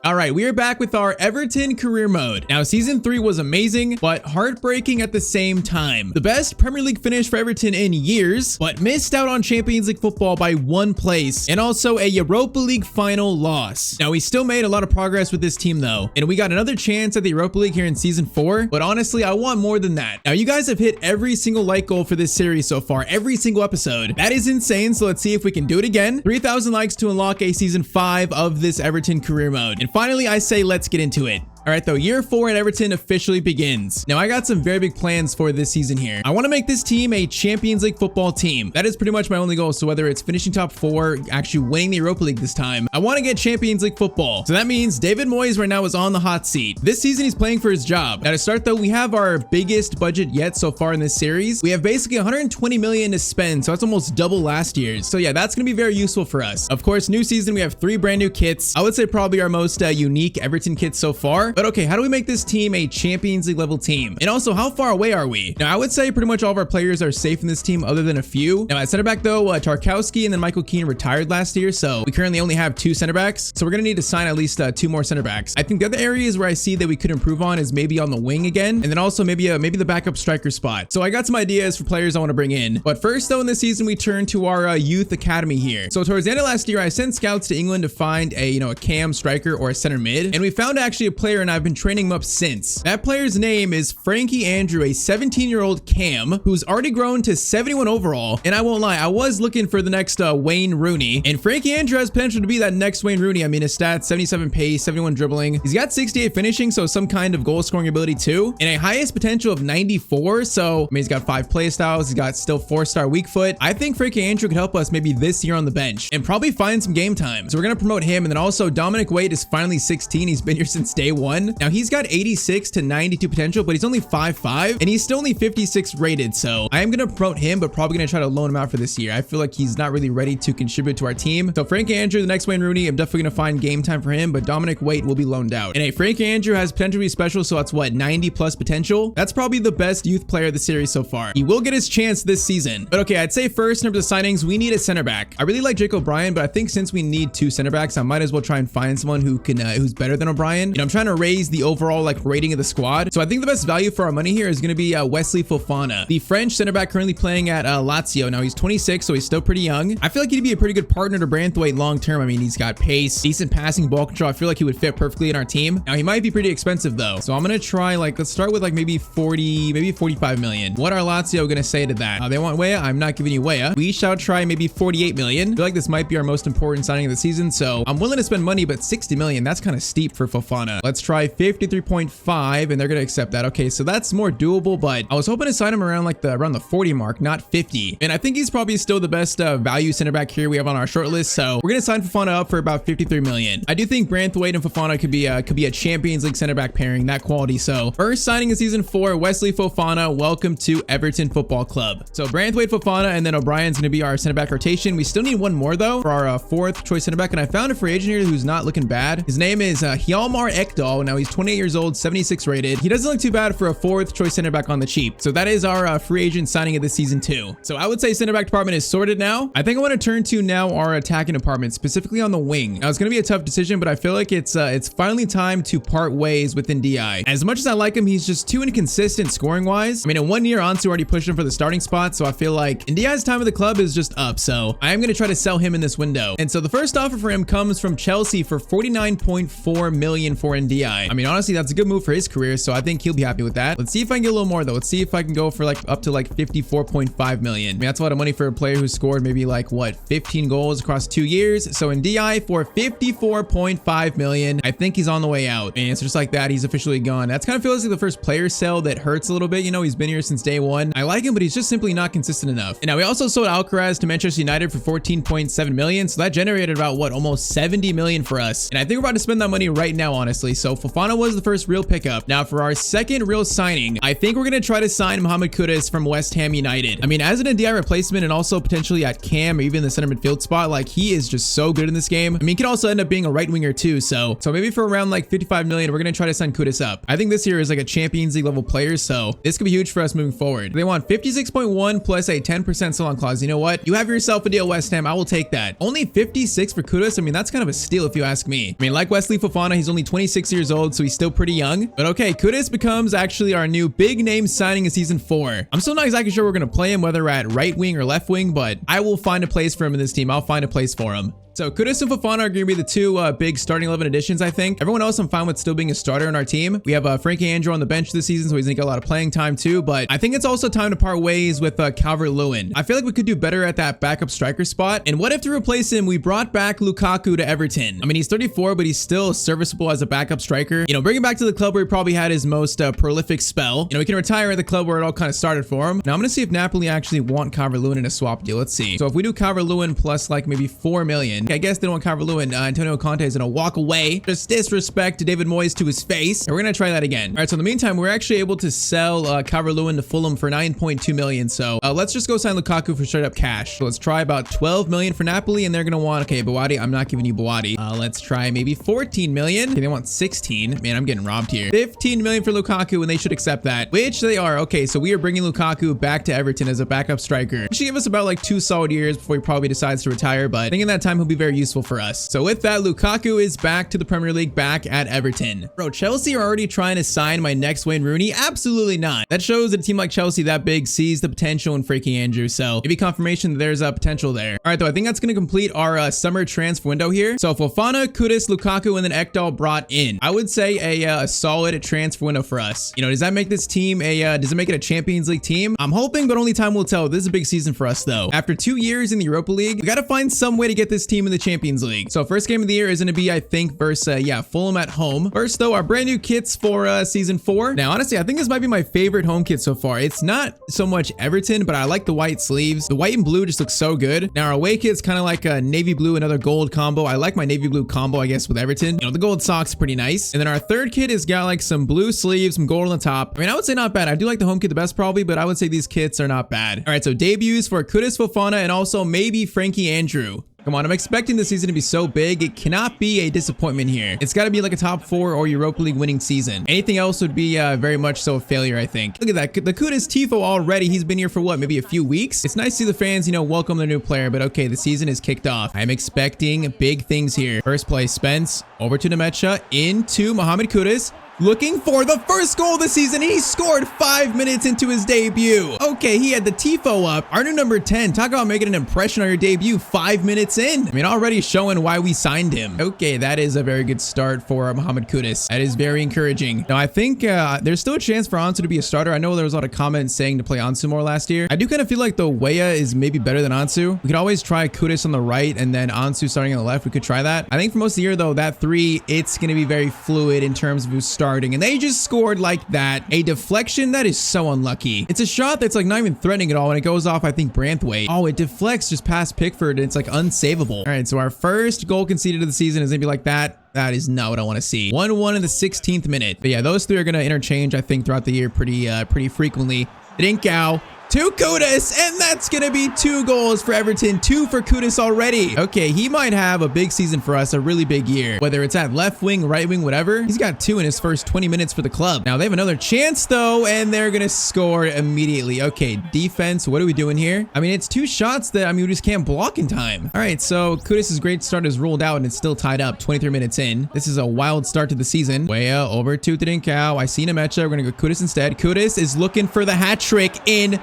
All right, we are back with our Everton Career Mode. Now, Season 3 was amazing, but heartbreaking at the same time. The best Premier League finish for Everton in years, but missed out on Champions League football by 1 place, and also a Europa League final loss. Now, we still made a lot of progress with this team though, and we got another chance at the Europa League here in Season 4, but honestly, I want more than that. Now, you guys have hit every single like goal for this series so far, every single episode. That is insane, so let's see if we can do it again. 3,000 likes to unlock a Season 5 of this Everton Career Mode. And finally, I say let's get into it. All right, though, year 4 at Everton officially begins. Now, I got some very big plans for this season here. I want to make this team a Champions League football team. That is pretty much my only goal. So whether it's finishing top 4, actually winning the Europa League this time, I want to get Champions League football. So that means David Moyes right now is on the hot seat. This season, he's playing for his job. Now, to start, though, we have our biggest budget yet so far in this series. We have basically 120 million to spend, so that's almost double last year's. So yeah, that's going to be very useful for us. Of course, new season, we have 3 brand new kits. I would say probably our most unique Everton kits so far. But okay, how do we make this team a Champions League level team? And also, how far away are we? Now, I would say pretty much all of our players are safe in this team other than a few. Now, at center back though, Tarkowski and then Michael Keane retired last year, so we currently only have 2 center backs. So we're gonna need to sign at least 2 more center backs. I think the other areas where I see that we could improve on is maybe on the wing again, and then also maybe the backup striker spot. So I got some ideas for players I want to bring in. But first though, in this season, we turn to our youth academy here. So towards the end of last year, I sent scouts to England to find a cam striker or a center mid, and we found actually a player, and I've been training him up since. That player's name is Frankie Andrew, a 17-year-old cam who's already grown to 71 overall. And I won't lie, I was looking for the next Wayne Rooney, and Frankie Andrew has potential to be that next Wayne Rooney. I mean, his stats: 77 pace, 71 dribbling. He's got 68 finishing, so some kind of goal scoring ability too, and a highest potential of 94. So I mean, he's got 5 play styles. He's got still 4-star weak foot. I think Frankie Andrew could help us maybe this year on the bench and probably find some game time. So we're gonna promote him. And then also Dominic Wade is finally 16. He's been here since day 1. Now he's got 86 to 92 potential, but he's only 5'5", and he's still only 56 rated. So I am gonna promote him, but probably gonna try to loan him out for this year. I feel like he's not really ready to contribute to our team. So Frankie Andrew, the next Wayne Rooney, I'm definitely gonna find game time for him, but Dominic Wade will be loaned out. And hey, Frankie Andrew has potential to be special, so that's what, 90 plus potential. That's probably the best youth player of the series so far. He will get his chance this season. But okay, I'd say first in terms of signings, we need a center back. I really like Jake O'Brien, but I think since we need 2 center backs, I might as well try and find someone who can who's better than O'Brien. I'm trying to raise the overall rating of the squad. So I think the best value for our money here is going to be Wesley Fofana, the French center back currently playing at Lazio. Now he's 26, so he's still pretty young. I feel like he'd be a pretty good partner to Branthwaite long term. I mean, he's got pace, decent passing, ball control. I feel like he would fit perfectly in our team. Now he might be pretty expensive though, so I'm gonna try let's start with maybe 40, maybe 45 million. What are Lazio gonna say to that? They want Weah. I'm not giving you Weah. We shall try maybe 48 million. I feel like this might be our most important signing of the season, so I'm willing to spend money, but 60 million, that's kind of steep for Fofana. Let's try 53.5, and they're gonna accept that. Okay, so that's more doable, but I was hoping to sign him around around the 40 mark, not 50. And I think he's probably still the best value center back here we have on our short list. So we're gonna sign Fofana up for about 53 million. I do think Branthwaite and Fofana could be a Champions League center back pairing, that quality. So first signing in season 4, Wesley Fofana. Welcome to Everton Football Club. So Branthwaite, Fofana, and then O'Brien's gonna be our center back rotation. We still need one more though for our 4th choice center back. And I found a free agent here who's not looking bad. His name is Hjalmar Ekdal. Now he's 28 years old, 76 rated. He doesn't look too bad for a 4th choice center back on the cheap. So that is our free agent signing of this season 2. So I would say center back department is sorted now. I think I want to turn to now our attacking department, specifically on the wing. Now it's going to be a tough decision, but I feel like it's finally time to part ways with Ndiaye. As much as I like him, he's just too inconsistent scoring wise. I mean, in 1 year, Ansu already pushed him for the starting spot, so I feel like Ndiaye's time with the club is just up. So I am going to try to sell him in this window. And so the first offer for him comes from Chelsea for 49.4 million for Ndiaye. I mean, honestly, that's a good move for his career, so I think he'll be happy with that. Let's see if I can get a little more though. Let's see if I can go for up to 54.5 million. I mean, that's a lot of money for a player who scored maybe what, 15 goals across 2 years. So Ndiaye for 54.5 million. I think he's on the way out. And it's just like that, he's officially gone. That's kind of feels like the first player sale that hurts a little bit. He's been here since day 1. I like him, but he's just simply not consistent enough. And now we also sold Alcaraz to Manchester United for 14.7 million. So that generated about almost 70 million for us. And I think we're about to spend that money right now, honestly. So So Fofana was the first real pickup. Now for our second real signing, I think we're going to try to sign Mohamed Kudus from West Ham United. I mean, as an NDI replacement and also potentially at cam or even the center midfield spot, like he is just so good in this game. I mean, he could also end up being a right winger too. So maybe for around like 55 million, we're going to try to sign Kudus up. I think this year is like a Champions League level player. So this could be huge for us moving forward. They want 56.1 plus a 10% sell-on clause. You know what? You have yourself a deal, West Ham. I will take that. Only 56 for Kudus. I mean, that's kind of a steal if you ask me. I mean, like Wesley Fofana, he's only 26 years old, so he's still pretty young. But okay, Kudus becomes actually our new big name signing in season 4. I'm still not exactly sure we're going to play him, whether at right wing or left wing, but I will find a place for him in this team. I'll find a place for him. So Kudus and Fofana are going to be the two big starting 11 additions, I think. Everyone else I'm fine with still being a starter in our team. We have Frankie Andrew on the bench this season, so he's going to get a lot of playing time too. But I think it's also time to part ways with Calvert-Lewin. I feel like we could do better at that backup striker spot. And what if to replace him, we brought back Lukaku to Everton? I mean, he's 34, but he's still serviceable as a backup striker. You know, bring him back to the club where he probably had his most prolific spell. You know, he can retire at the club where it all kind of started for him. Now I'm going to see if Napoli actually want Calvert-Lewin in a swap deal. Let's see. So if we do Calvert-Lewin plus like maybe 4 million, I guess they don't want Calvert-Lewin. Antonio Conte is gonna walk away. Just disrespect to David Moyes to his face. And we're gonna try that again. All right, so in the meantime, we're actually able to sell Calvert-Lewin to Fulham for 9.2 million. So let's just go sign Lukaku for straight up cash. So let's try about 12 million for Napoli, and they're gonna want, okay, Boadi, I'm not giving you Boadi. Let's try maybe 14 million. Okay, they want 16. Man, I'm getting robbed here. 15 million for Lukaku, and they should accept that, which they are. Okay, so we are bringing Lukaku back to Everton as a backup striker. He should give us about like 2 solid years before he probably decides to retire, but I think in that time he'll be very useful for us. So with that, Lukaku is back to the Premier League, back at Everton. Bro, Chelsea are already trying to sign my next Wayne Rooney? Absolutely not. That shows that a team like Chelsea that big sees the potential in Frankie Andrew. So maybe confirmation that there's a potential there. All right, though, I think that's going to complete our summer transfer window here. So Fofana, Kudus, Lukaku, and then Ekdal brought in. I would say a solid transfer window for us. You know, does that make this team does it make it a Champions League team? I'm hoping, but only time will tell. This is a big season for us though. After 2 years in the Europa League, we got to find some way to get this team in the Champions League. So first game of the year is going to be, I think, versus Fulham at home. First though, our brand new kits for season 4. Now honestly, I think this might be my favorite home kit so far. It's not so much Everton, but I like the white sleeves. The white and blue just looks so good. Now our away kit's kind of like a navy blue, another gold combo. I like my navy blue combo, I guess, with Everton. You know, the gold socks are pretty nice. And then our third kit has got like some blue sleeves, some gold on the top. I mean, I would say not bad. I do like the home kit the best probably, but I would say these kits are not bad. All right, so debuts for Kudus, Fofana, and also maybe Frankie Andrew. Come on, I'm expecting the season to be so big. It cannot be a disappointment here. It's got to be like a top 4 or Europa League winning season. Anything else would be very much so a failure, I think. Look at that. The Kudus Tifo already. He's been here for what, maybe a few weeks? It's nice to see the fans, you know, welcome their new player. But okay, the season is kicked off. I'm expecting big things here. First play, Spence. Over to Nemecha. Into Mohamed Kudus. Looking for the first goal of the season. He scored 5 minutes into his debut. Okay, he had the Tifo up. Our new number 10. Talk about making an impression on your debut 5 minutes in. I mean, already showing why we signed him. Okay, that is a very good start for Mohamed Kudus. That is very encouraging. Now, I think there's still a chance for Ansu to be a starter. I know there was a lot of comments saying to play Ansu more last year. I do kind of feel like the Weah is maybe better than Ansu. We could always try Kudus on the right and then Ansu starting on the left. We could try that. I think for most of the year, though, that 3, it's going to be very fluid in terms of who's starting. And they just scored like that. A deflection that is so unlucky. It's a shot that's like not even threatening at all, and it goes off, I think, Branthwaite. Oh, it deflects just past Pickford, and it's like unsavable. All right, so our first goal conceded of the season is gonna be like that. That is not what I want to see. 1-1 in the 16th minute. But yeah, those 3 are gonna interchange, I think, throughout the year pretty frequently. Drinkau to Kudus, and that's gonna be 2 goals for Everton, 2 for Kudus already. Okay, he might have a big season for us, a really big year. Whether it's at left wing, right wing, whatever, he's got 2 in his first 20 minutes for the club. Now they have another chance though, and they're gonna score immediately. Okay, defense, what are we doing here? I mean, it's 2 shots that, I mean, we just can't block in time. All right, so Kudus' great start is ruled out, and it's still tied up 23 minutes in. This is a wild start to the season. Weah over to Drinkau. I see Nemecha. We're gonna go Kudus instead. Kudus is looking for the hat trick in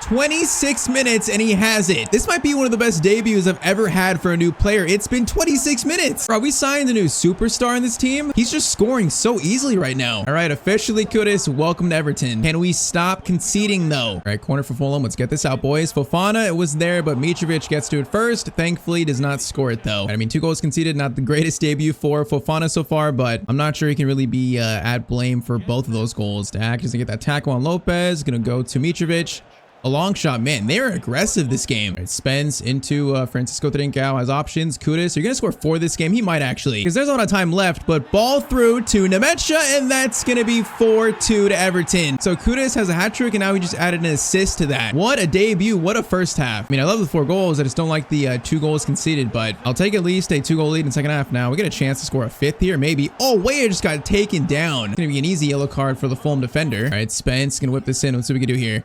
26 minutes, and he has it. This might be one of the best debuts I've ever had for a new player. It's been 26 minutes. Bro, we signed a new superstar in this team. He's just scoring so easily right now. All right, officially Kudus, welcome to Everton. Can we stop conceding though? All right, corner for Fulham. Let's get this out, boys. Fofana, it was there, but Mitrovic gets to it first. Thankfully, does not score it though. I mean, 2 goals conceded, not the greatest debut for Fofana so far, but I'm not sure he can really be at blame for both of those goals. Dak is gonna get that tackle on Lopez. Gonna go to Mitrovic. a long shot. Man, they're aggressive this game. All right, Spence into Francisco Trincao has options. Kudus, are you going to score 4 this game? He might actually, because there's a lot of time left, but ball through to Nemecha, and that's going to be 4-2 to Everton. So Kudus has a hat trick, and now he just added an assist to that. What a debut. What a first half. I mean, I love the 4 goals. I just don't like the 2 goals conceded, but I'll take at least a 2-goal lead in the second half now. We get a chance to score a 5th here, maybe. Oh, Weah just got taken down. It's going to be an easy yellow card for the Fulham defender. All right, Spence going to whip this in. Let's see what we can do here.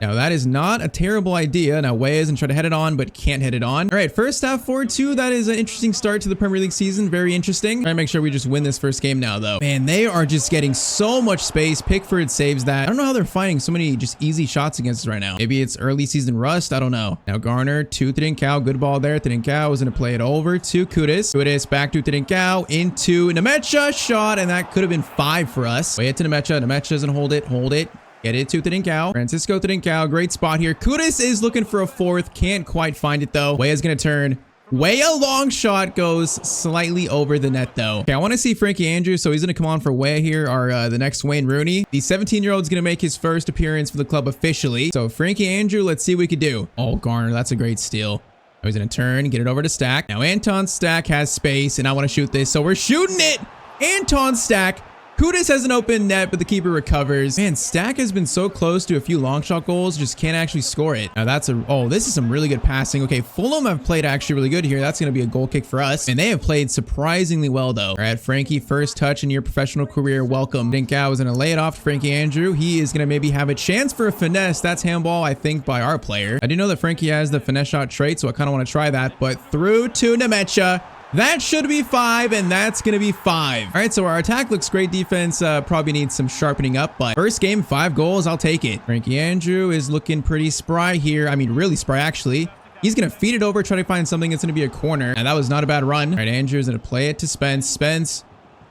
Now, that is not a terrible idea. Now, Weah is going to try to head it on, but can't head it on. All right, first half 4-2. That is an interesting start to the Premier League season. Very interesting. Try to make sure we just win this first game now, though. Man, they are just getting so much space. Pickford saves that. I don't know how they're finding so many just easy shots against us right now. Maybe it's early season rust. I don't know. Now, Garner to Trincao. Good ball there. Trincao is going to play it over to Kudus. Kudus back to Trincao into Nemecha. Shot, and that could have been 5 for us. Way to Nemecha. Nemecha doesn't hold it. Hold it. Get it to Trincao. Francisco Trincao. Great spot here. Kudus is looking for a 4th. Can't quite find it, though. Weah's going to turn. Weah long shot goes slightly over the net, though. Okay, I want to see Frankie Andrews, so he's going to come on for Weah here, the next Wayne Rooney. The 17-year-old is going to make his first appearance for the club officially. So Frankie Andrews, let's see what we could do. Oh, Garner, that's a great steal. He's going to turn, get it over to Stack. Now Anton Stack has space, and I want to shoot this, so we're shooting it. Anton Stack. Kudus has an open net, but the keeper recovers. Man, Stack has been so close to a few long shot goals, just can't actually score it. Now that's this is some really good passing. Okay, Fulham have played actually really good here. That's going to be a goal kick for us. And they have played surprisingly well, though. All right, Frankie, first touch in your professional career. Welcome. Trincao is going to lay it off to Frankie Andrews. He is going to maybe have a chance for a finesse. That's handball, I think, by our player. I do know that Frankie has the finesse shot trait, so I kind of want to try that. But through to Nemecha. That should be 5, and that's going to be 5. All right, so our attack looks great. Defense probably needs some sharpening up, but first game, 5 goals. I'll take it. Frankie Andrews is looking pretty spry here. I mean, really spry, actually. He's going to feed it over, try to find something that's going to be a corner, and that was not a bad run. All right, Andrews is going to play it to Spence. Spence,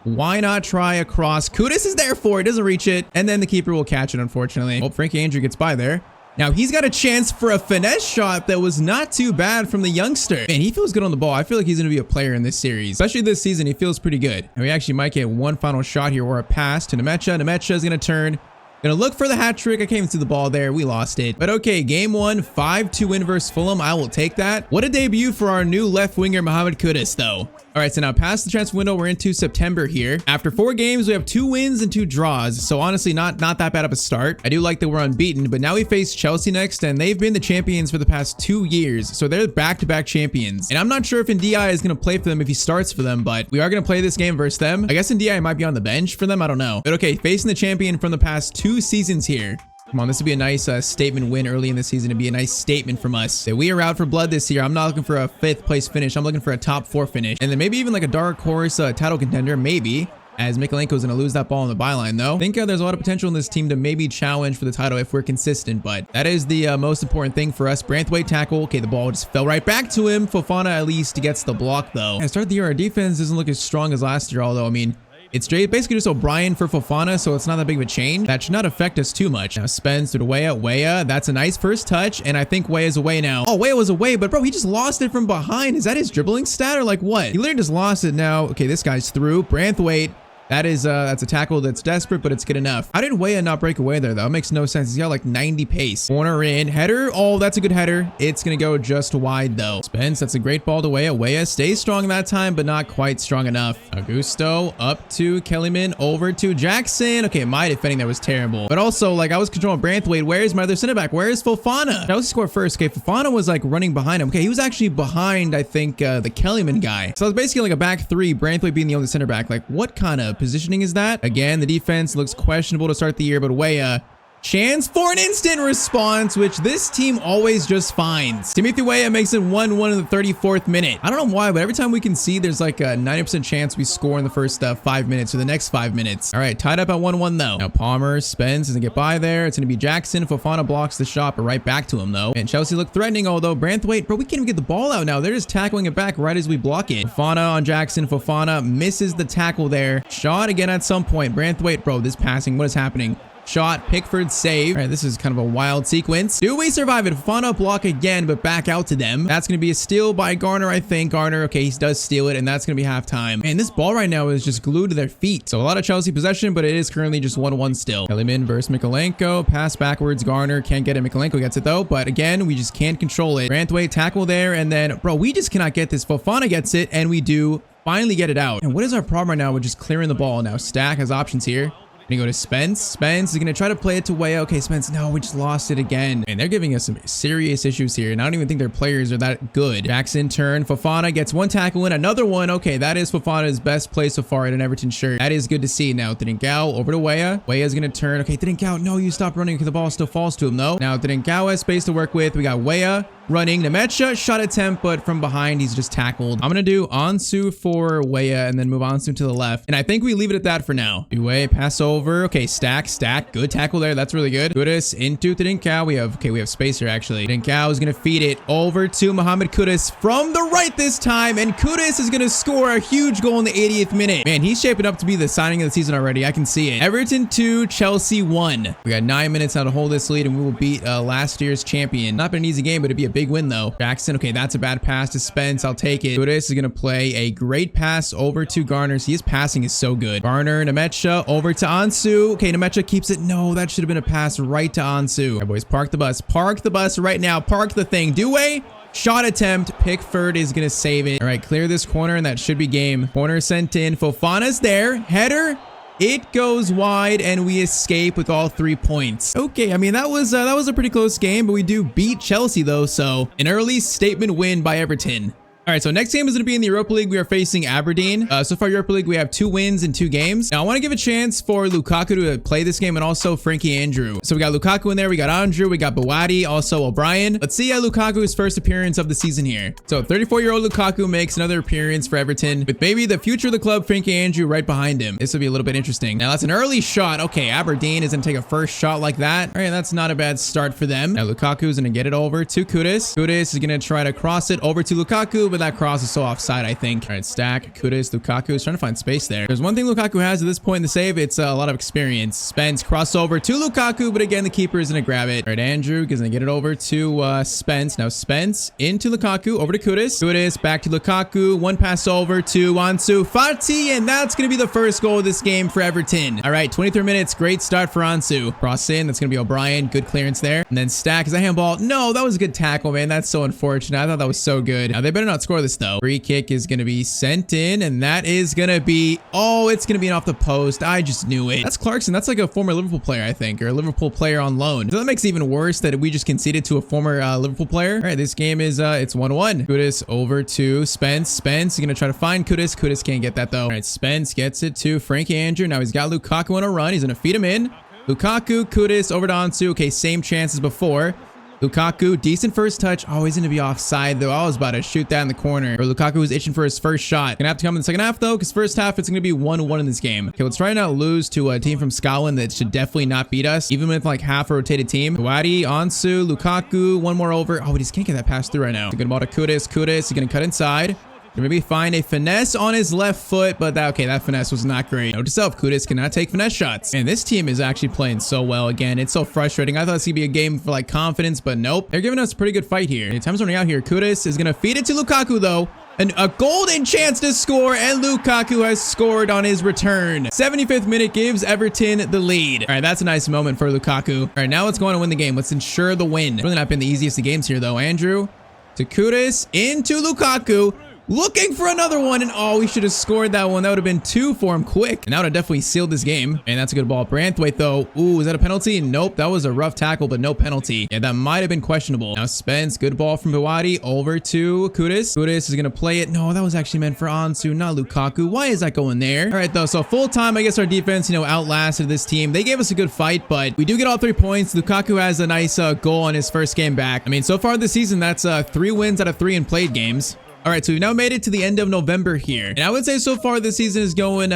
why not try a cross? Kudus is there for it. Doesn't reach it, and then the keeper will catch it, unfortunately. Oh, Frankie Andrews gets by there. Now, he's got a chance for a finesse shot that was not too bad from the youngster. Man, he feels good on the ball. I feel like he's going to be a player in this series. Especially this season, he feels pretty good. And we actually might get one final shot here or a pass to Nemecha. Nemecha is going to turn. Gonna look for the hat trick. I can't even see the ball there. We lost it. But okay, game 1, 5-2 win versus Fulham. I will take that. What a debut for our new left winger, Mohamed Kudus, though. All right, so now past the transfer window, we're into September here. After 4 games, we have 2 wins and 2 draws. So honestly, not that bad of a start. I do like that we're unbeaten, but now we face Chelsea next, and they've been the champions for the past 2 years. So they're back-to-back champions. And I'm not sure if Ndiaye is gonna play for them if he starts for them, but we are gonna play this game versus them. I guess Ndiaye might be on the bench for them. I don't know. But okay, facing the champion from the past 2 seasons here. Come on, this would be a nice statement win early in the season. It'd be a nice statement from us that we are out for blood this year. I'm not looking for a 5th place finish. I'm looking for a top 4 finish. And then maybe even like a dark horse title contender, maybe. As Mikalenko's going to lose that ball on the byline, though. I think there's a lot of potential in this team to maybe challenge for the title if we're consistent, but that is the most important thing for us. Branthwaite tackle. Okay, the ball just fell right back to him. Fofana at least gets the block, though. At the start of the year, our defense doesn't look as strong as last year, although, I mean, it's basically just O'Brien for Fofana, so it's not that big of a change. That should not affect us too much. Now, Spence to Weah. Weah, that's a nice first touch, and I think Weah is away now. Oh, Weah was away, but bro, he just lost it from behind. Is that his dribbling stat or like what? He literally just lost it now. Okay, this guy's through. Branthwaite. That is, that's a tackle that's desperate, but it's good enough. How did Weah not break away there, though? It makes no sense. He's got like 90 pace. Corner in. Header. Oh, that's a good header. It's going to go just wide, though. Spence, that's a great ball to Weah. Weah stays strong that time, but not quite strong enough. Augusto up to Kellyman, over to Jackson. Okay, my defending there was terrible. But also, like, I was controlling Branthwaite. Where's my other center back? Where's Fofana? That was score first. Okay, Fofana was like running behind him. Okay, he was actually behind, I think, the Kellyman guy. So it was basically like a back 3, Branthwaite being the only center back. Like, what kind of positioning is that? Again, the defense looks questionable to start the year, but Weah, chance for an instant response, which this team always just finds. Timothy Weah makes it 1-1 in the 34th minute. I don't know why, but every time we can see, there's like a 90% chance we score in the first 5 minutes or the next 5 minutes. All right, tied up at 1-1 though. Now Palmer, Spence doesn't get by there. It's going to be Jackson. Fofana blocks the shot, but right back to him though. And Chelsea look threatening, although Branthwaite, bro, we can't even get the ball out now. They're just tackling it back right as we block it. Fofana on Jackson. Fofana misses the tackle there. Shot again at some point. Branthwaite, bro, this passing, what is happening? shot. Pickford save. All right, this is kind of a wild sequence. Do we survive it? Fofana block again, but back out to them. That's going to be a steal by Garner, I think. Garner, okay, he does steal it, and that's going to be halftime. Man, this ball right now is just glued to their feet. So a lot of Chelsea possession, but it is currently just 1-1 still. Kellyman versus Mikolenko. Pass backwards. Garner can't get it. Mikolenko gets it, though. But again, we just can't control it. Branthwaite tackle there, and then, bro, we just cannot get this. Fofana gets it, and we do finally get it out. And what is our problem right now with just clearing the ball? Now, Stack has options here. Gonna go to Spence. Spence is gonna try to play it to Weah. Okay, Spence, no, we just lost it again. And they're giving us some serious issues here. And I don't even think their players are that good. Jackson turn. Fofana gets one tackle in, another one. Okay, that is Fofana's best play so far in an Everton shirt. That is good to see. Now, Thinkao over to Weah. Weah's gonna turn. Okay, Thinkao, no, you stop running because the ball still falls to him, though. Now, Thinkao has space to work with. We got Weah running. Nemecha, shot attempt, but from behind, he's just tackled. I'm gonna do Ansu for Weah and then move Ansu to the left. And I think we leave it at that for now. Weah, pass over. Okay, Stack. Good tackle there. That's really good. Kudus into Thinkao. We have space here, actually. Thinkao is gonna feed it over to Mohamed Kudus from the right this time, and Kudus is gonna score a huge goal in the 80th minute. Man, he's shaping up to be the signing of the season already. I can see it. Everton 2, Chelsea 1. We got 9 minutes now to hold this lead, and we will beat last year's champion. Not been an easy game, but it'd be a big win, though. Jackson, okay, that's a bad pass to Spence. I'll take it. Kudus is gonna play a great pass over to Garner. See, his passing is so good. Garner, Nemecha over to Ansu. Okay, Nemecha keeps it. No, that should have been a pass right to Ansu. All right, boys, park the bus. Park the bus right now. Park the thing. Due. Shot attempt. Pickford is going to save it. All right, clear this corner, and that should be game. Corner sent in. Fofana's there. Header. It goes wide, and we escape with all 3 points. Okay, I mean, that was a pretty close game, but we do beat Chelsea, though, so an early statement win by Everton. All right, so next game is going to be in the Europa League. We are facing Aberdeen. So far, Europa League, we have 2 wins in 2 games. Now, I want to give a chance for Lukaku to play this game and also Frankie Andrew. So we got Lukaku in there. We got Andrew. We got Bawadi, also O'Brien. Let's see Lukaku's first appearance of the season here. So 34-year-old Lukaku makes another appearance for Everton with maybe the future of the club, Frankie Andrew, right behind him. This will be a little bit interesting. Now, that's an early shot. Okay, Aberdeen is going to take a first shot like that. All right, that's not a bad start for them. Now, Lukaku is going to get it over to Kudus. Kudus is going to try to cross it over to Lukaku, but that cross is so offside, I think. All right, Stack, Kudus, Lukaku is trying to find space there. There's one thing Lukaku has at this point in the save. It's a lot of experience. Spence crossover to Lukaku, but again, the keeper is going to grab it. All right, Andrew is going to get it over to Spence. Now Spence into Lukaku, over to Kudus. Kudus back to Lukaku. One pass over to Ansu Fati, and that's going to be the first goal of this game for Everton. All right, 23 minutes. Great start for Ansu. Cross in. That's going to be O'Brien. Good clearance there. And then Stack is a handball. No, that was a good tackle, man. That's so unfortunate. I thought that was so good. Now, they better not score this, though. Free kick is going to be sent in, and that is going to be, oh, it's going to be off the post. I just knew it. That's Clarkson. That's like a former Liverpool player, I think, or a Liverpool player on loan. So that makes it even worse that we just conceded to a former Liverpool player. All right, this game is, it's 1-1. Kudus over to Spence. Spence is going to try to find Kudus. Kudus can't get that, though. All right, Spence gets it to Frankie Andrew. Now he's got Lukaku on a run. He's going to feed him in. Lukaku, Kudus over to Ansu. Okay, same chance as before. Lukaku, decent first touch. Oh, he's going to be offside, though. I was about to shoot that in the corner. Or Lukaku was itching for his first shot. Gonna have to come in the second half, though, because first half, it's going to be 1-1 in this game. Okay, let's try not lose to a team from Scotland that should definitely not beat us, even with like half a rotated team. Bawadi, Ansu, Lukaku, one more over. Oh, we just can't get that pass through right now. It's a good ball to Kudus. Kudus is going to cut inside. Maybe find a finesse on his left foot, but that finesse was not great. Note to self, Kudus cannot take finesse shots. And this team is actually playing so well again. It's so frustrating. I thought this would be a game for like confidence, but nope. They're giving us a pretty good fight here. And time's running out here. Kudus is going to feed it to Lukaku, though. And a golden chance to score, and Lukaku has scored on his return. 75th minute gives Everton the lead. All right, that's a nice moment for Lukaku. All right, now let's go on and win the game. Let's ensure the win. It's really not been the easiest of games here, though. Andrew to Kudus into Lukaku. Looking for another one, and oh, we should have scored that one. That would have been 2 for him quick. And that would have definitely sealed this game. And that's a good ball. Branthwaite, though. Ooh, is that a penalty? Nope, that was a rough tackle, but no penalty. Yeah, that might have been questionable. Now Spence, good ball from Bawadi over to Kudus. Kudus is going to play it. No, that was actually meant for Ansu, not Lukaku. Why is that going there? All right, though, so full time, I guess our defense, outlasted this team. They gave us a good fight, but we do get all 3 points. Lukaku has a nice goal on his first game back. I mean, so far this season, that's 3 wins out of 3 in played games. All right, so we've now made it to the end of November here. And I would say so far this season is going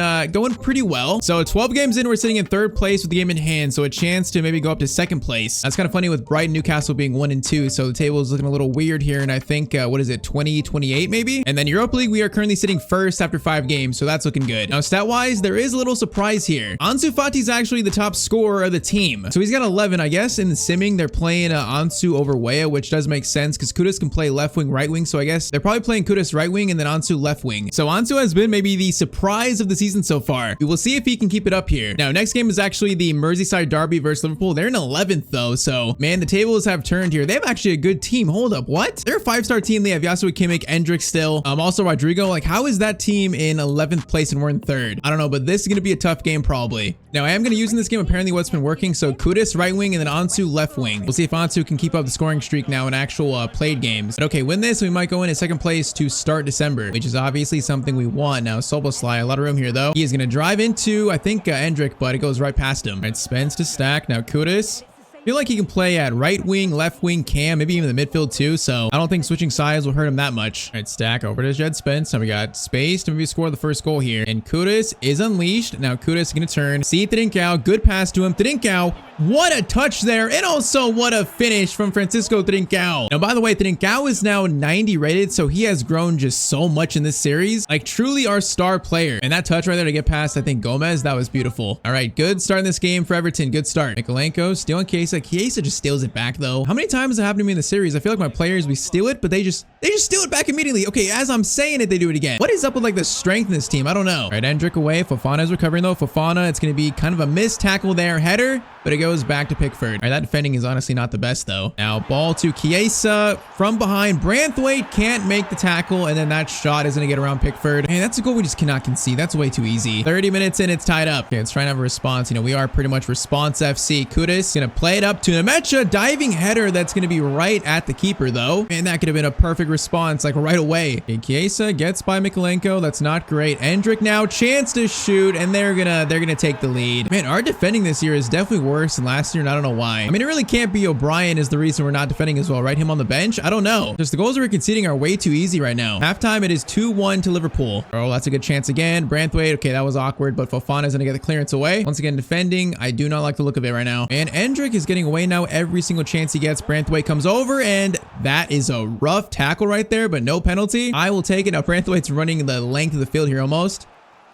pretty well. So 12 games in, we're sitting in 3rd place with the game in hand. So a chance to maybe go up to 2nd place. That's kind of funny with Brighton, Newcastle being 1 and 2. So the table is looking a little weird here. And I think, what is it, 2028 maybe? And then Europa League, we are currently sitting 1st after 5 games. So that's looking good. Now, stat-wise, there is a little surprise here. Ansu Fati is actually the top scorer of the team. So he's got 11, I guess. In the simming, they're playing Ansu over Weah, which does make sense because Kudus can play left wing, right wing. So I guess they're probably playing Kudus right wing and then Ansu left wing. So Ansu has been maybe the surprise of the season so far. We will see if he can keep it up here. Now, next game is actually the Merseyside derby versus Liverpool. They're in 11th though. So man, the tables have turned here. They have actually a good team. Hold up. What? They're a 5-star team. They have Yasuo Kimmich, Endrick still. Also Rodrigo. Like, how is that team in 11th place and we're in 3rd? I don't know, but this is going to be a tough game probably. Now, I am going to use in this game apparently what's been working. So Kudus right wing and then Ansu left wing. We'll see if Ansu can keep up the scoring streak now in actual played games. But okay, win this, we might go in 2nd place to start December, which is obviously something we want. Now, Soboslai, a lot of room here though. He is going to drive into, I think, Endrick, but it goes right past him. All right, Spence to stack. Now, Kudus. I feel like he can play at right wing, left wing, cam, maybe even the midfield too. So I don't think switching sides will hurt him that much. All right, stack over to Jed Spence. Now we got space to maybe score the first goal here. And Kudus is unleashed. Now Kudus is going to turn. See Trincao. Good pass to him. Trincao. What a touch there. And also what a finish from Francisco Trincao. Now, by the way, Trincao is now 90 rated. So he has grown just so much in this series. Like truly our star player. And that touch right there to get past, I think, Gomez, that was beautiful. All right, good start in this game for Everton. Good start. Mikolenko stealing Chiesa. Chiesa just steals it back though. How many times has it happened to me in the series? I feel like my players, we steal it, but they just steal it back immediately. Okay, as I'm saying it, they do it again. What is up with like the strength in this team? I don't know. All right, Endrick away. Fofana is recovering though. Fofana, it's going to be kind of a missed tackle there. Header, but it goes back to Pickford. All right, that defending is honestly not the best though. Now ball to Chiesa from behind. Branthwaite can't make the tackle, and then that shot is going to get around Pickford. Man, that's a goal we just cannot concede. That's way too easy. 30 minutes in, it's tied up. Okay, let's try and have a response. You know, we are pretty much response FC. Kudus going to play it up to Nemecha. Diving header that's going to be right at the keeper though. And that could have been a perfect response like right away. Okay, Chiesa gets by Mikolenko. That's not great. Endrick now, chance to shoot, and they're gonna take the lead. Man, our defending this year is definitely worse than last year, and I don't know why. I mean, it really can't be O'Brien is the reason we're not defending as well, right? Him on the bench? I don't know. Just the goals we're conceding are way too easy right now. Halftime, it is 2-1 to Liverpool. Oh, that's a good chance again. Branthwaite, okay, that was awkward, but Fofana is gonna get the clearance away. Once again, defending. I do not like the look of it right now. And Endrick is getting away now every single chance he gets. Branthwaite comes over, and that is a rough tackle right there, but no penalty. I will take it. Now, Branthwaite's running the length of the field here almost.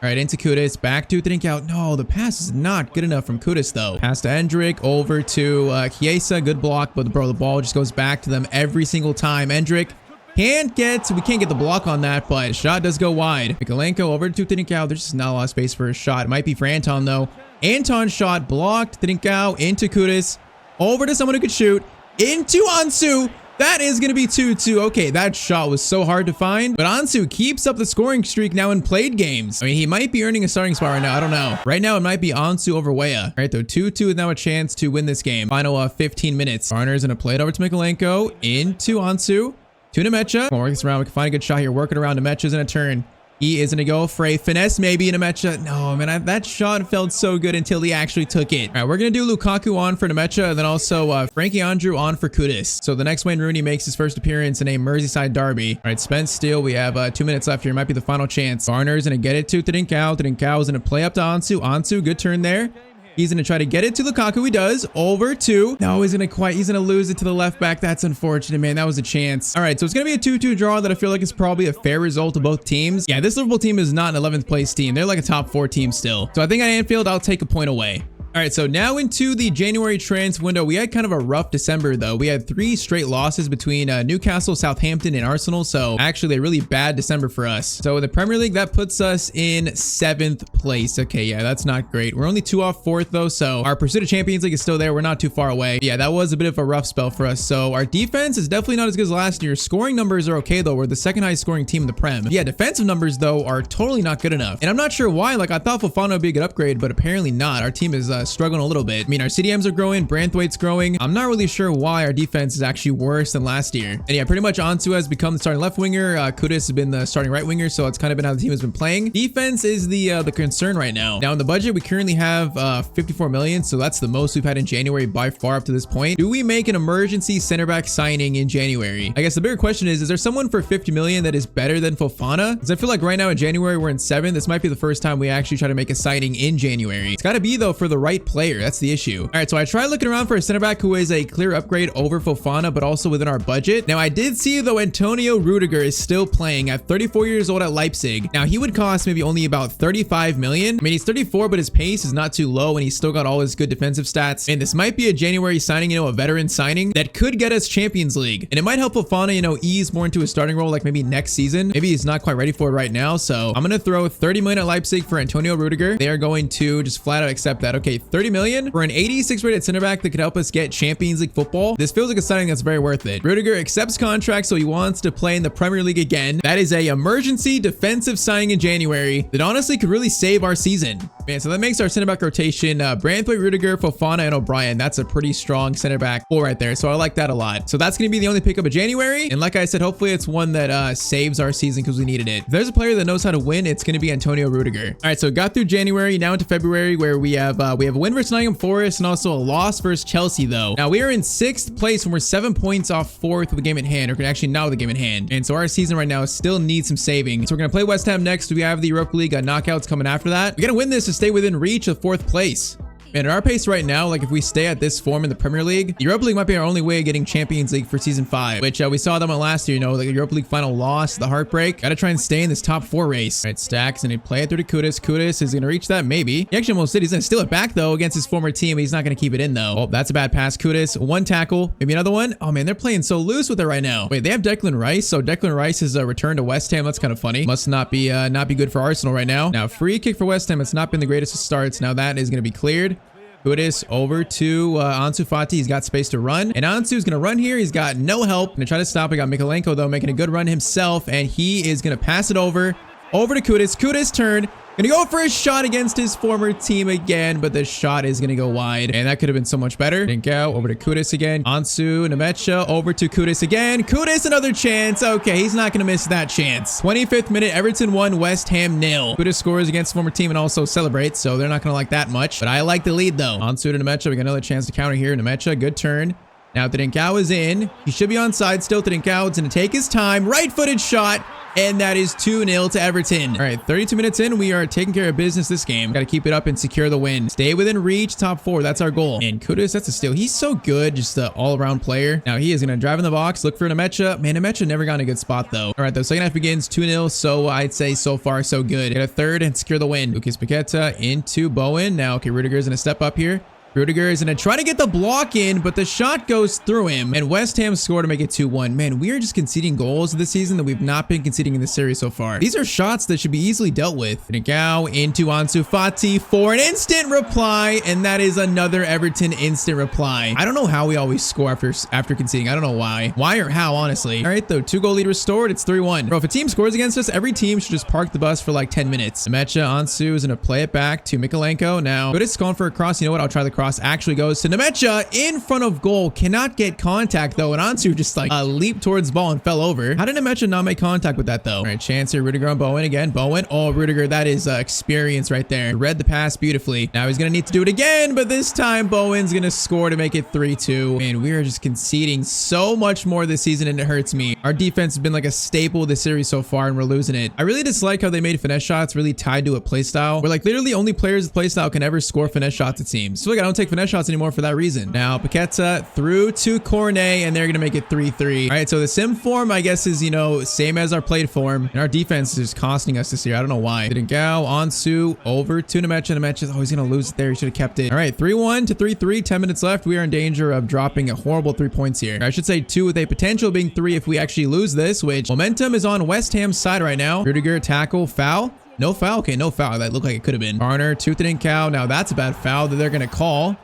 All right, into Kudus, back to Trincao. No, the pass is not good enough from Kudus though. Pass to Endrick, over to Chiesa, good block, but bro, the ball just goes back to them every single time. Endrick we can't get the block on that, but shot does go wide. Mikolenko over to Trincao. There's just not a lot of space for a shot. It might be for Anton though. Anton's shot blocked. Trincao into Kudus, over to someone who could shoot, into Ansu. That is going to be 2-2. Okay, that shot was so hard to find, but Ansu keeps up the scoring streak now in played games. I mean, he might be earning a starting spot right now. I don't know. Right now, it might be Ansu over Weah. All right, though, 2-2 is now a chance to win this game. Final 15 minutes. Garner's going to play it over to Mikolenko, into Ansu, to Nemecha. Come on, work this around. We can find a good shot here. Working around. Nemecha's in a turn. He is going to go for a finesse, maybe, Nemecha. No, man, that shot felt so good until he actually took it. All right, we're going to do Lukaku on for Nemecha, and then also Frankie Andrew on for Kudus. So the next Wayne Rooney makes his first appearance in a Merseyside derby. All right, Spence still. We have 2 minutes left here. Might be the final chance. Garner's going to get it to Trincao. Trincao is going to play up to Ansu. Ansu, good turn there. He's going to try to get it to Lukaku. He does. Over to... No, he's going to lose it to the left back. That's unfortunate, man. That was a chance. All right, so it's going to be a 2-2 draw that I feel like is probably a fair result of both teams. Yeah, this Liverpool team is not an 11th place team. They're like a top 4 team still. So I think at Anfield, I'll take a point away. All right, so now into the January transfer window. We had kind of a rough December, though. We had 3 straight losses between Newcastle, Southampton, and Arsenal. So actually, a really bad December for us. So in the Premier League, that puts us in 7th place. Okay, yeah, that's not great. We're only 2 off 4th, though. So our pursuit of Champions League is still there. We're not too far away. Yeah, that was a bit of a rough spell for us. So our defense is definitely not as good as last year. Scoring numbers are okay, though. We're the 2nd highest scoring team in the Prem. Yeah, defensive numbers, though, are totally not good enough. And I'm not sure why. Like, I thought Fofana would be a good upgrade, but apparently not. Our team is struggling a little bit. I mean, our CDMs are growing, Branthwaite's growing. I'm not really sure why our defense is actually worse than last year. And yeah, pretty much Ansu has become the starting left winger. Kudus has been the starting right winger, so it's kind of been how the team has been playing. Defense is the concern right now. Now in the budget, we currently have 54 million, so that's the most we've had in January by far up to this point. Do we make an emergency center back signing in January? I guess the bigger question is there someone for 50 million that is better than Fofana? Because I feel like right now in January, we're in 7th. This might be the first time we actually try to make a signing in January. It's got to be though for the right player. That's the issue. All right, so I tried looking around for a center back who is a clear upgrade over Fofana, but also within our budget. Now I did see though Antonio Rudiger is still playing at 34 years old at Leipzig. Now he would cost maybe only about 35 million. I mean, he's 34, but his pace is not too low and he's still got all his good defensive stats. And this might be a January signing, you know, a veteran signing that could get us Champions League. And it might help Fofana, you know, ease more into a starting role like maybe next season. Maybe he's not quite ready for it right now. So I'm going to throw 30 million at Leipzig for Antonio Rudiger. They are going to just flat out accept that. Okay, 30 million for an 86 rated center back that could help us get Champions League football. This feels like a signing that's very worth it. Rudiger accepts contract, so he wants to play in the Premier League again. That is a emergency defensive signing in January that honestly could really save our season. Man, so that makes our center back rotation Branthwaite, Rudiger, Fofana, and O'Brien. That's a pretty strong center back four right there. So I like that a lot. So that's going to be the only pickup of January. And like I said, hopefully it's one that saves our season because we needed it. If there's a player that knows how to win, it's going to be Antonio Rudiger. All right, so got through January, now into February, where we have a win versus Nottingham Forest and also a loss versus Chelsea though. Now we are in 6th place when we're 7 points off 4th with the game at hand, or actually now with the game at hand. And so our season right now still needs some saving. So we're going to play West Ham next. We have the Europa League knockouts coming after that. We got to win this to stay within reach of 4th place. And at our pace right now, like if we stay at this form in the Premier League, the Europa League might be our only way of getting Champions League for season 5, which we saw them on last year, you know, like the Europa League final loss, the heartbreak. Gotta try and stay in this top 4 race. All right, Stacks, and he play it through to Kudus. Kudus is gonna reach that, maybe. He actually almost did. He's gonna steal it back though against his former team. He's not gonna keep it in though. Oh, that's a bad pass. Kudus, one tackle, maybe another one. Oh man, they're playing so loose with it right now. Wait, they have Declan Rice. So Declan Rice is returned to West Ham. That's kind of funny. Must not be good for Arsenal right now. Now, free kick for West Ham. It's not been the greatest of starts. Now that is gonna be cleared. Kudus over to Ansu Fati. He's got space to run. And Ansu's going to run here. He's got no help. Going to try to stop. We got Mikalenko, though, making a good run himself. And he is going to pass it over to Kudus. Kudus turn. Going to go for a shot against his former team again, but the shot is going to go wide. And that could have been so much better. Dinkau over to Kudus again. Ansu, Nemecha over to Kudus again. Kudus, another chance. Okay, he's not going to miss that chance. 25th minute, Everton 1, West Ham 0. Kudus scores against former team and also celebrates, so they're not going to like that much. But I like the lead, though. Ansu to Nemecha. We got another chance to counter here. Nemecha, good turn. Now Dinkau is in. He should be onside still. Dinkau is going to take his time. Right-footed shot. And that is 2-0 to Everton. All right, 32 minutes in, we are taking care of business this game. Got to keep it up and secure the win. Stay within reach, top 4. That's our goal. And Kudus, that's a steal. He's so good, just an all-around player. Now he is going to drive in the box, look for Nemecha. Man, Nemecha never got in a good spot, though. All right, the second half begins 2-0, so I'd say so far so good. Get a third and secure the win. Lucas Paqueta into Bowen. Now, okay, Rudiger's going to step up here. Rudiger is going to try to get the block in, but the shot goes through him. And West Ham score to make it 2-1. Man, we are just conceding goals this season that we've not been conceding in this series so far. These are shots that should be easily dealt with. Dinkau into Ansu Fati for an instant reply. And that is another Everton instant reply. I don't know how we always score after conceding. I don't know why. Why or how, honestly. All right, though, 2-goal lead restored. It's 3-1. Bro, if a team scores against us, every team should just park the bus for like 10 minutes. Nemecha, Ansu is going to play it back to Mikalenko. Now, Kudus going for a cross. You know what? I'll try the cross. Actually goes to Nemecha in front of goal. Cannot get contact though, and Ansu just like leaped towards the ball and fell over. How did Nemecha not make contact with that though? All right, chance here. Rudiger on Bowen again. Bowen. Oh, Rudiger, that is experience right there. Read the pass beautifully. Now he's gonna need to do it again, but this time Bowen's gonna score to make it 3-2. Man, we are just conceding so much more this season, and it hurts me. Our defense has been like a staple of this series so far, and we're losing it. I really dislike how they made finesse shots really tied to a play style, where like literally only players with play style can ever score finesse shots, it seems. So like I don't take finesse shots anymore for that reason. Now Paqueta through to Cornet, and they're gonna make it 3-3. All right, so the sim form I guess is, you know, same as our played form, and our defense is costing us this year. I don't know why. Dinkau, Ansu over to Nemecha. Nemecha, oh, he's gonna lose it there. He should have kept it. All right, 3-1 to 3-3. 10 minutes left. We are in danger of dropping a horrible 3 points here. Or I should say 2 with a potential being 3 if we actually lose this, which momentum is on West Ham's side right now. Rudiger tackle, foul. No foul. Okay, no foul. That looked like it could have been. Garner to Dinkau. Now that's a bad foul that they're gonna call.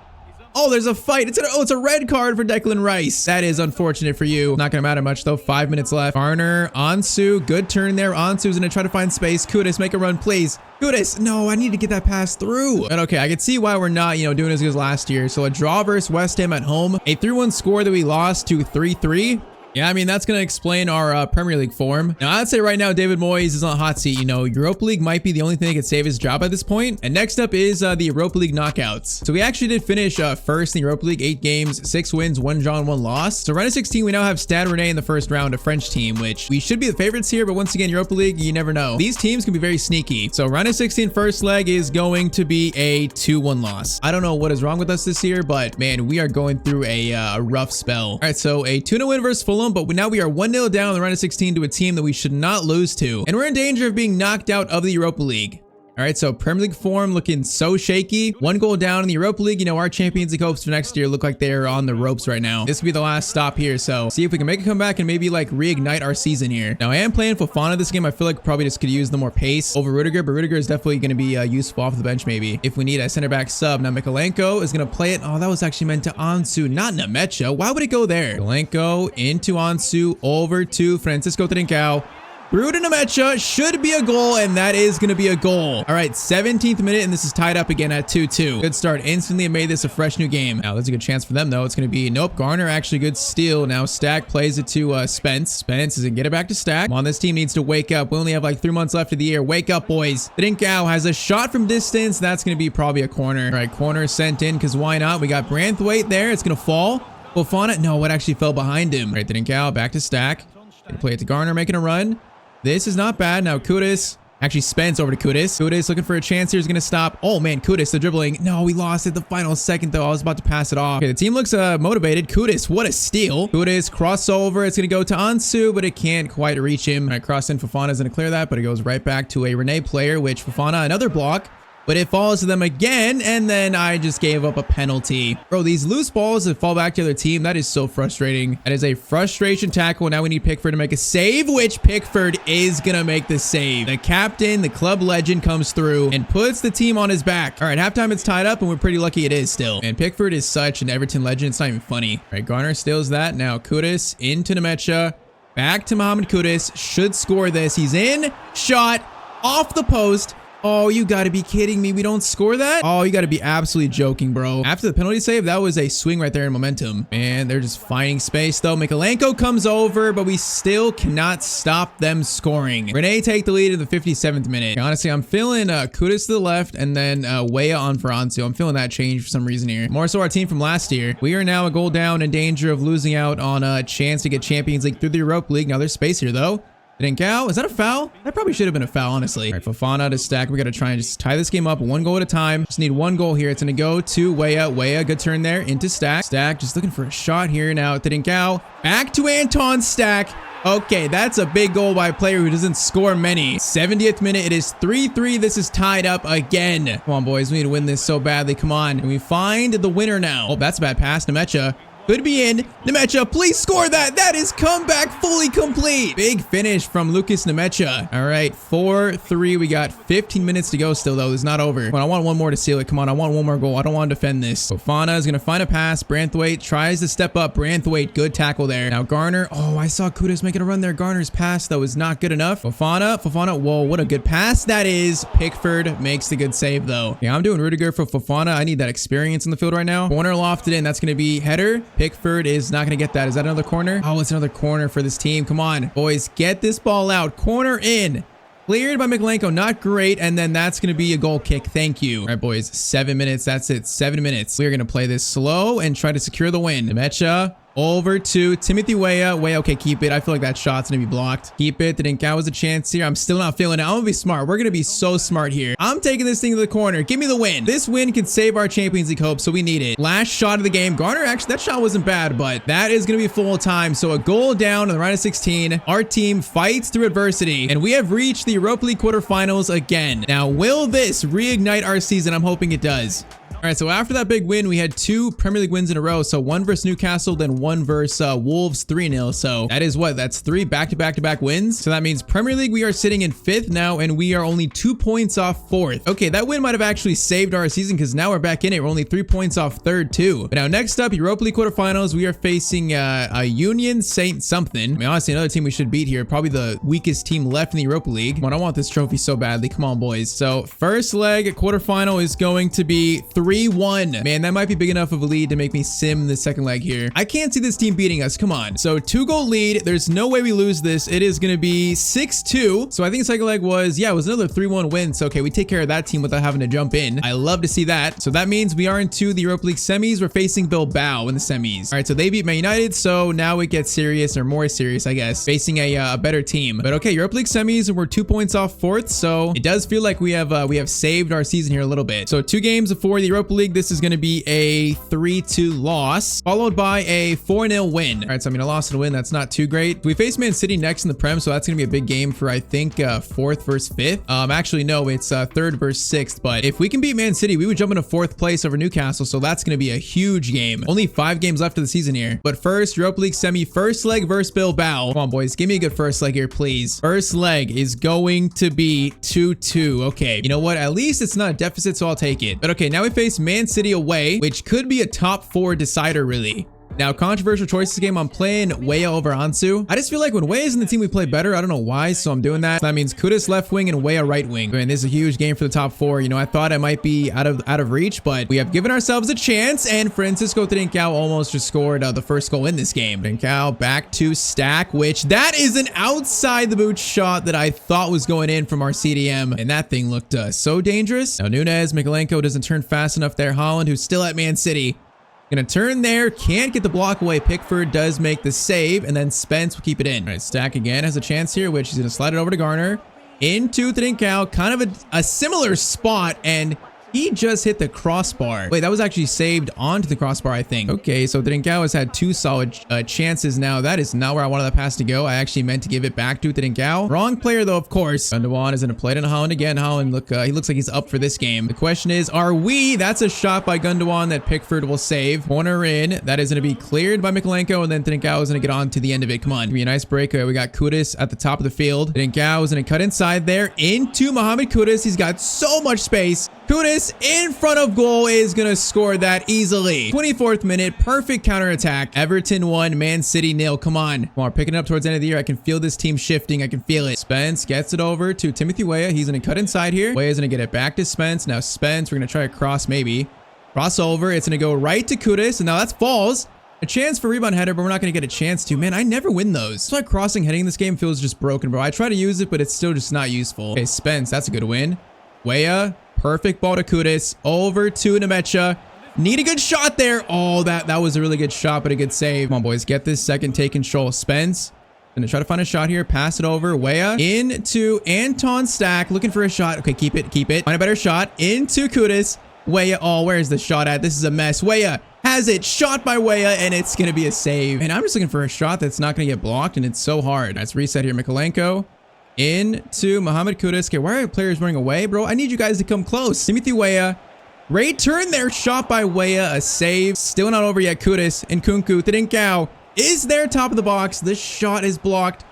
Oh, there's a fight. It's a red card for Declan Rice. That is unfortunate for you. Not gonna matter much though. 5 minutes left. Garner, Ansu, good turn there. Ansu's gonna try to find space. Kudus, make a run, please. Kudus, no, I need to get that pass through. But okay, I can see why we're not, doing as good as last year. So a draw versus West Ham at home, a 3-1 score that we lost to 3-3. Yeah, I mean, that's going to explain our Premier League form. Now, I'd say right now, David Moyes is on the hot seat. Europa League might be the only thing that could save his job at this point. And next up is the Europa League knockouts. So we actually did finish first in the Europa League, 8 games, 6 wins, 1 draw, and 1 loss. So round of 16, we now have Stade Rennais in the first round, a French team, which we should be the favorites here. But once again, Europa League, you never know. These teams can be very sneaky. So round of 16, first leg is going to be a 2-1 loss. I don't know what is wrong with us this year, but man, we are going through a rough spell. All right, so a 2-0 win versus Fulham, but now we are 1-0 down in the round of 16 to a team that we should not lose to. And we're in danger of being knocked out of the Europa League. All right, so Premier League form looking so shaky. 1 goal down in the Europa League. Our Champions League hopes for next year look like they're on the ropes right now. This will be the last stop here. So see if we can make a comeback and maybe like reignite our season here. Now I am playing Fofana this game. I feel like probably just could use the more pace over Rudiger, but Rudiger is definitely going to be useful off the bench maybe if we need a center back sub. Now Mikalenko is going to play it. Oh, that was actually meant to Ansu, not Nemecha. Why would it go there? Mikalenko into Ansu over to Francisco Trincao. Through to Nemecha, should be a goal, and that is going to be a goal. All right, 17th minute, and this is tied up again at 2-2. Good start. Instantly made this a fresh new game. Now, there's a good chance for them, though. It's going to be, nope, Garner, actually good steal. Now, Stack plays it to Spence. Spence is going to get it back to Stack. Come on, this team needs to wake up. We only have like 3 months left of the year. Wake up, boys. Trincao has a shot from distance. That's going to be probably a corner. All right, corner sent in, because why not? We got Branthwaite there. It's going to fall. Fofana, no, it actually fell behind him. All right, Trincao back to Stack. Gonna play it to Garner, making a run. This is not bad. Now Kudus, actually Spence over to Kudus. Kudus looking for a chance here. Is going to stop. Oh man, Kudus, the dribbling. No, we lost it the final second though. I was about to pass it off. Okay, the team looks motivated. Kudus, what a steal. Kudus crossover. It's going to go to Ansu, but it can't quite reach him. All right, cross in. Fofana is going to clear that, but it goes right back to a Rennais player, which Fofana, another block. But it falls to them again, and then I just gave up a penalty. Bro, these loose balls that fall back to the other team, that is so frustrating. That is a frustration tackle. Now we need Pickford to make a save, which Pickford is going to make the save. The captain, the club legend, comes through and puts the team on his back. All right, halftime it's tied up, and we're pretty lucky it is still. And Pickford is such an Everton legend. It's not even funny. All right, Garner steals that. Now Kudus into Nemecha. Back to Mohamed Kudus. Should score this. He's in. Shot. Off the post. Oh, you gotta be kidding me. We don't score that? Oh, you gotta be absolutely joking, bro. After the penalty save, that was a swing right there in momentum. Man, they're just finding space, though. Mikalenko comes over, but we still cannot stop them scoring. Rennais take the lead in the 57th minute. Honestly, I'm feeling Kudus to the left and then Weah on for Ansu. I'm feeling that change for some reason here. More so our team from last year. We are now a goal down, in danger of losing out on a chance to get Champions League through the Europa League. Now there's space here, though. Trincao, is that a foul? That probably should have been a foul, honestly. All right, Fofana to Stack. We got to try and just tie this game up 1 goal at a time. Just need 1 goal here. It's going to go to Weah. Weah, good turn there into Stack. Stack just looking for a shot here now. Trincao, back to Anton Stack. Okay, that's a big goal by a player who doesn't score many. 70th minute, it is 3-3. This is tied up again. Come on, boys. We need to win this so badly. Come on. And we find the winner now. Oh, that's a bad pass. Nemecha. Could be in. Nemecha, please score that. That is comeback fully complete. Big finish from Lucas Nemecha. All right, 4-3. We got 15 minutes to go still, though. It's not over. But I want 1 more to seal it. Come on, I want 1 more goal. I don't want to defend this. Fofana is going to find a pass. Branthwaite tries to step up. Branthwaite, good tackle there. Now Garner. Oh, I saw Kudus making a run there. Garner's pass, though, is not good enough. Fofana. Whoa, what a good pass that is. Pickford makes the good save, though. Yeah, I'm doing Rudiger for Fofana. I need that experience in the field right now. Corner lofted in. That's going to be header. Pickford is not going to get that. Is that another corner? Oh, it's another corner for this team. Come on, boys. Get this ball out. Corner in. Cleared by Mikalenko. Not great. And then that's going to be a goal kick. Thank you. All right, boys. 7 minutes. That's it. 7 minutes. We're going to play this slow and try to secure the win. Nemecha. Over to Timothy Weah. Weah, okay, keep it. I feel like that shot's gonna be blocked. Keep it. Trincao was a chance here. I'm still not feeling it. I'm gonna be smart. We're gonna be so smart here. I'm taking this thing to the corner. Give me the win. This win can save our Champions League hopes, so we need it. Last shot of the game. Garner, actually, that shot wasn't bad, but that is gonna be full time. So a goal down in the round of 16. Our team fights through adversity, and we have reached the Europa League quarterfinals again. Now, will this reignite our season? I'm hoping it does. All right, so after that big win, we had 2 Premier League wins in a row. So 1 versus Newcastle, then 1 one versus Wolves 3-0. So that is what? That's 3 back-to-back-to-back wins. So that means Premier League, we are sitting in 5th now, and we are only 2 points off 4th. Okay, that win might have actually saved our season because now we're back in it. We're only 3 points off 3rd too. But now next up, Europa League quarterfinals, we are facing a Union Saint something. I mean, honestly, another team we should beat here. Probably the weakest team left in the Europa League. Come on, I want this trophy so badly. Come on, boys. So first leg quarterfinal is going to be 3-1. Man, that might be big enough of a lead to make me sim the second leg here. I can't see this team beating us. Come on. So 2-goal lead. There's no way we lose this. It is going to be 6-2. So I think the second leg was, yeah, it was another 3-1 win. So okay, we take care of that team without having to jump in. I love to see that. So that means we are into the Europa League semis. We're facing Bilbao in the semis. All right, so they beat Man United. So now it gets serious, or more serious, I guess, facing a better team. But okay, Europa League semis, and we're 2 points off 4th. So it does feel like we have saved our season here a little bit. So 2 games before the Europa League, this is going to be a 3-2 loss, followed by a 4-0 win. All right, so I mean, a loss and a win, that's not too great. We face Man City next in the Prem, so that's going to be a big game for, I think, 4th versus 5th. Actually, no, it's 3rd versus 6th. But if we can beat Man City, we would jump into 4th place over Newcastle, so that's going to be a huge game. Only 5 games left of the season here. But first, Europa League semi, first leg versus Bilbao. Come on, boys, give me a good first leg here, please. First leg is going to be 2-2. Okay, you know what? At least it's not a deficit, so I'll take it. But okay, now we face Man City away, which could be a top 4 decider, really. Now, controversial choices game, I'm playing Weah over Ansu. I just feel like when Weah is in the team, we play better. I don't know why, so I'm doing that. So that means Kudus left wing and Weah right wing. And this is a huge game for the top 4. You know, I thought I might be out of reach, but we have given ourselves a chance, and Francisco Trincao almost just scored the first goal in this game. Trincao back to Stack, which that is an outside the boot shot that I thought was going in from our CDM, and that thing looked so dangerous. Now, Nunez, Mikalenko doesn't turn fast enough there. Holland, who's still at Man City, gonna turn there, can't get the block away. Pickford does make the save, and then Spence will keep it in. All right, Stack again has a chance here, which he's gonna slide it over to Garner. Into Trincao, kind of a similar spot, and he just hit the crossbar. Wait, that was actually saved onto the crossbar, I think. Okay, so Trincao has had 2 solid chances now. That is not where I wanted that pass to go. I actually meant to give it back to Trincao. Wrong player, though, of course. Gundogan is going to play it in Holland again. Holland, look, he looks like he's up for this game. The question is, are we? That's a shot by Gundogan that Pickford will save. Corner in. That is going to be cleared by Mikalenko, and then Trincao is going to get on to the end of it. Come on. Give me a nice break. We got Kudus at the top of the field. Trincao is going to cut inside there into Mohamed Kudus. He's got so much space. Kudus in front of goal is going to score that easily. 24th minute, perfect counterattack. Everton 1, Man City 0. Come on. Come on, picking it up towards the end of the year. I can feel this team shifting. I can feel it. Spence gets it over to Timothy Weah. He's going to cut inside here. Weah is going to get it back to Spence. Now Spence, we're going to try a cross maybe. Cross over. It's going to go right to Kudus. And now that's falls. A chance for rebound header, but we're not going to get a chance to. Man, I never win those. That's why crossing heading in this game feels just broken, bro. I try to use it, but it's still just not useful. Okay, Spence, that's a good win. Weah. Perfect ball to Kudus. Over to Nemecha. Need a good shot there. Oh, that was a really good shot, but a good save. Come on, boys. Get this second take control. Spence. Gonna try to find a shot here. Pass it over. Weah. Into Anton Stack. Looking for a shot. Okay, keep it. Keep it. Find a better shot. Into Kudus. Weah. Oh, where's the shot at? This is a mess. Weah has it. Shot by Weah, and it's gonna be a save. And I'm just looking for a shot that's not gonna get blocked, and it's so hard. Let's reset here. Mikalenko. Into Mohamed Kudus. Okay, why are players running away, bro? I need you guys to come close. Timothy Weah. Great turn there. Shot by Weah. A save. Still not over yet. Kudus. Nkunku. Trincao is there. Top of the box. This shot is blocked.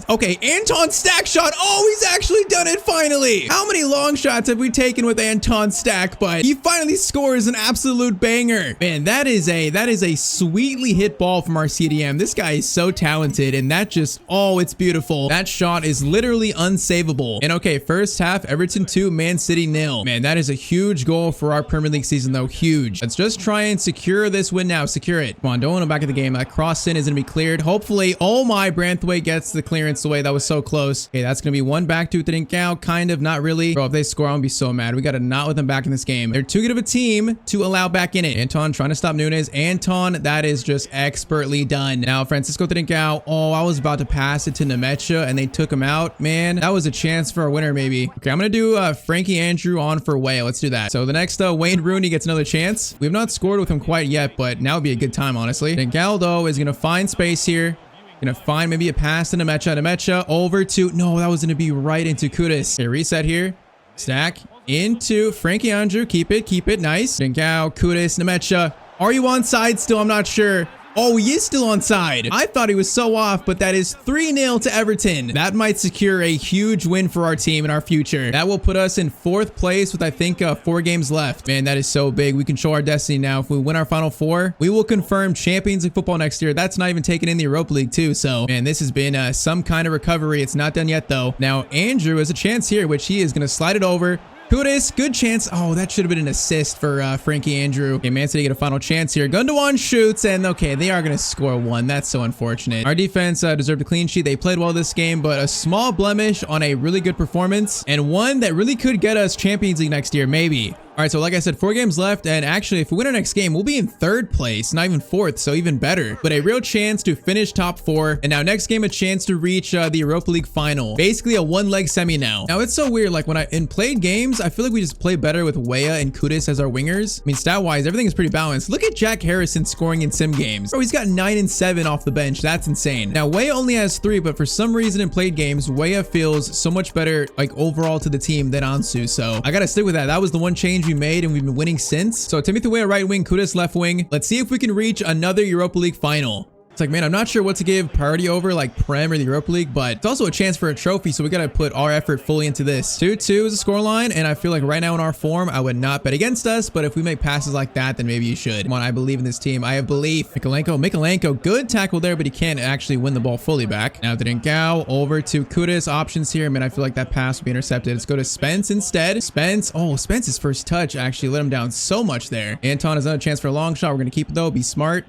Okay, Anton Stack shot. Oh, he's actually done it finally. How many long shots have we taken with Anton Stack? But he finally scores an absolute banger. Man, that is a sweetly hit ball from our CDM. This guy is so talented, and that just, oh, it's beautiful. That shot is literally unsavable. And okay, first half, Everton 2, Man City 0. Man, that is a huge goal for our Premier League season, though. Huge. Let's just try and secure this win now. Secure it. Come on, don't want him back in the game. That cross in is going to be cleared. Hopefully, oh my, Branthwaite gets the clearance away. That was so close. Okay, that's gonna be one back to Trincao. Kind of, not really. Bro, if they score, I'm gonna be so mad. We gotta not let them back in this game. They're too good of a team to allow back in it. Anton trying to stop Nunez. Anton, that is just expertly done. Now, Francisco Trincao. Oh, I was about to pass it to Nemecha, and they took him out. Man, that was a chance for a winner, maybe. Okay, I'm gonna do Frankie Andrew on for Weah. Let's do that. So the next Wayne Rooney gets another chance. We've not scored with him quite yet, but now would be a good time, honestly. Trincao, though, is gonna find space here. Gonna find maybe a pass to Nemecha. Nemecha over to, no, that was gonna be right into Kudus. Okay, reset here. Stack into Frankie Andrew. Keep it, nice. Trincao, Kudus, Nemecha. Are you onside still? I'm not sure. Oh, he is still onside. I thought he was so off, but that is 3-0 to Everton. That might secure a huge win for our team in our future. That will put us in 4th place with, I think, 4 games left. Man, that is so big. We control our destiny now. If we win our final 4, we will confirm Champions League football next year. That's not even taking in the Europa League too. So, man, this has been some kind of recovery. It's not done yet, though. Now, Andrew has a chance here, which he is going to slide it over. Kudus, good chance. Oh, that should have been an assist for Frankie Andrew. Okay, Man City get a final chance here. Gundogan shoots, and okay, they are going to score 1. That's so unfortunate. Our defense deserved a clean sheet. They played well this game, but a small blemish on a really good performance, and one that really could get us Champions League next year, maybe. All right, so like I said, 4 games left, and actually, if we win our next game, we'll be in 3rd place, not even 4th, so even better. But a real chance to finish top 4, and now next game, a chance to reach the Europa League final. Basically, a 1-leg semi now. Now, it's so weird, like when in played games, I feel like we just play better with Weah and Kudus as our wingers. I mean, stat-wise, everything is pretty balanced. Look at Jack Harrison scoring in sim games. Bro, he's got 9 and 7 off the bench. That's insane. Now, Weah only has 3, but for some reason in played games, Weah feels so much better, like overall to the team than Ansu. So I gotta stick with that. That was the one change we made, and we've been winning since. So Timothy Weah right wing, Kudus left wing. Let's see if we can reach another Europa League final. It's like, man, I'm not sure what to give priority over, like Prem or the Europa League, but it's also a chance for a trophy, so we got to put our effort fully into this. 2-2 is the scoreline, and I feel like right now in our form, I would not bet against us, but if we make passes like that, then maybe you should. Come on, I believe in this team. I have belief. Mikalenko, good tackle there, but he can't actually win the ball fully back. Now to Dinkau, over to Kudus. Options here. I mean, I feel like that pass will be intercepted. Let's go to Spence instead. Spence's first touch actually let him down so much there. Anton has another chance for a long shot. We're going to keep it though. Be smart.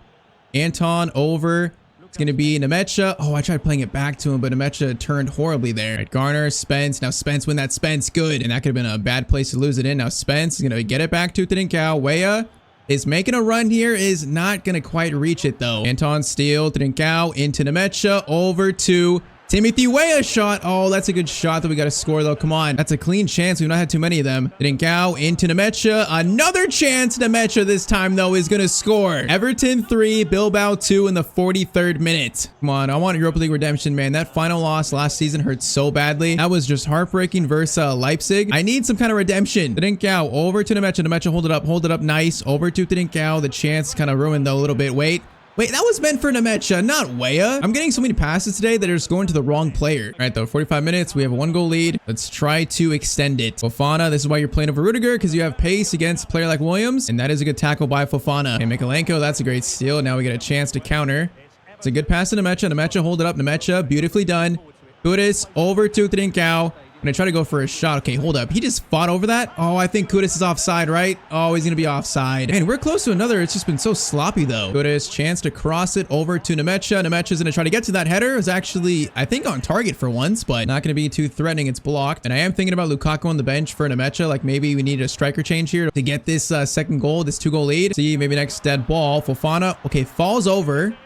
Anton over. It's going to be Nemecha. Oh, I tried playing it back to him, but Nemecha turned horribly there. All right, Garner, Spence. Now Spence win that. Spence, good. And that could have been a bad place to lose it in. Now Spence is going to get it back to Trincao. Weah is making a run here. Is not going to quite reach it, though. Anton steal. Trincao into Nemecha. Over to Timothy Weah shot. Oh, that's a good shot that we got to score, though. Come on. That's a clean chance. We've not had too many of them. Trincao into Nemecha. Another chance. Nemecha this time, though, is going to score. Everton 3, Bilbao 2 in the 43rd minute. Come on. I want Europa League redemption, man. That final loss last season hurt so badly. That was just heartbreaking versus Leipzig. I need some kind of redemption. Trincao over to Nemecha. Nemecha, hold it up. Hold it up. Nice. Over to Trincao. The chance kind of ruined, though, a little bit. Wait, that was meant for Nemecha, not Weah. I'm getting so many passes today that are just going to the wrong player. All right, though, 45 minutes. We have a 1-goal lead. Let's try to extend it. Fofana, this is why you're playing over Rudiger, because you have pace against a player like Williams, and that is a good tackle by Fofana. Okay, Mikalenko, that's a great steal. Now we get a chance to counter. It's a good pass to Nemecha. Nemecha, hold it up. Nemecha, beautifully done. Kudus over to Trincao. I'm gonna try to go for a shot. Okay, hold up. He just fought over that. Oh, I think Kudus is offside, right? Oh, he's gonna be offside. Man, we're close to another. It's just been so sloppy, though. Kudus, chance to cross it over to Nemecha. Nemecha's gonna try to get to that header. It was actually, I think, on target for once, but not gonna be too threatening. It's blocked. And I am thinking about Lukaku on the bench for Nemecha. Like, maybe we need a striker change here to get this second goal, this 2-goal lead. See, maybe next dead ball. Fofana, okay, falls over.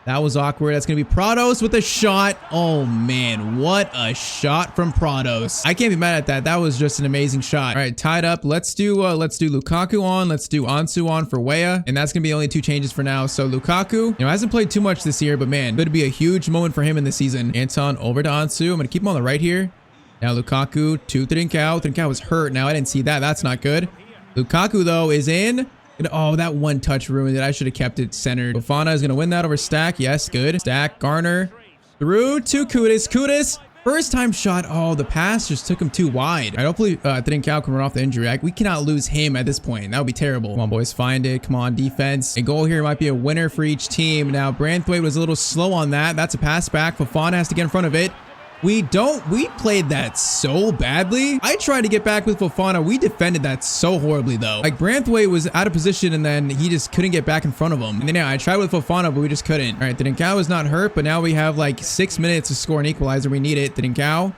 That was awkward. That's going to be Prados with a shot. Oh, man. What a shot from Prados. I can't be mad at that. That was just an amazing shot. All right, tied up. Let's do Lukaku on. Let's do Ansu on for Weah. And that's going to be only 2 changes for now. So Lukaku, hasn't played too much this year, but man, could be a huge moment for him in the season. Anton over to Ansu. I'm going to keep him on the right here. Now Lukaku to Trincao. Trincao was hurt. Now I didn't see that. That's not good. Lukaku, though, is in. Oh, that one touch ruined it. I should have kept it centered. Fofana is going to win that over Stack. Yes, good. Stack, Garner, through to Kudus. Kudus, first time shot. Oh, the pass just took him too wide. I hopefully Trincao can run off the injury. We cannot lose him at this point. That would be terrible. Come on, boys, find it. Come on, defense. A goal here might be a winner for each team. Now, Branthwaite was a little slow on that. That's a pass back. Fofana has to get in front of it. We played that so badly. I tried to get back with Fofana. We defended that so horribly, though. Like, Branthwaite was out of position, and then he just couldn't get back in front of him. And then, I tried with Fofana, but we just couldn't. All right, Trincao is not hurt, but now we have, like, 6 minutes to score an equalizer. We need it. Trincao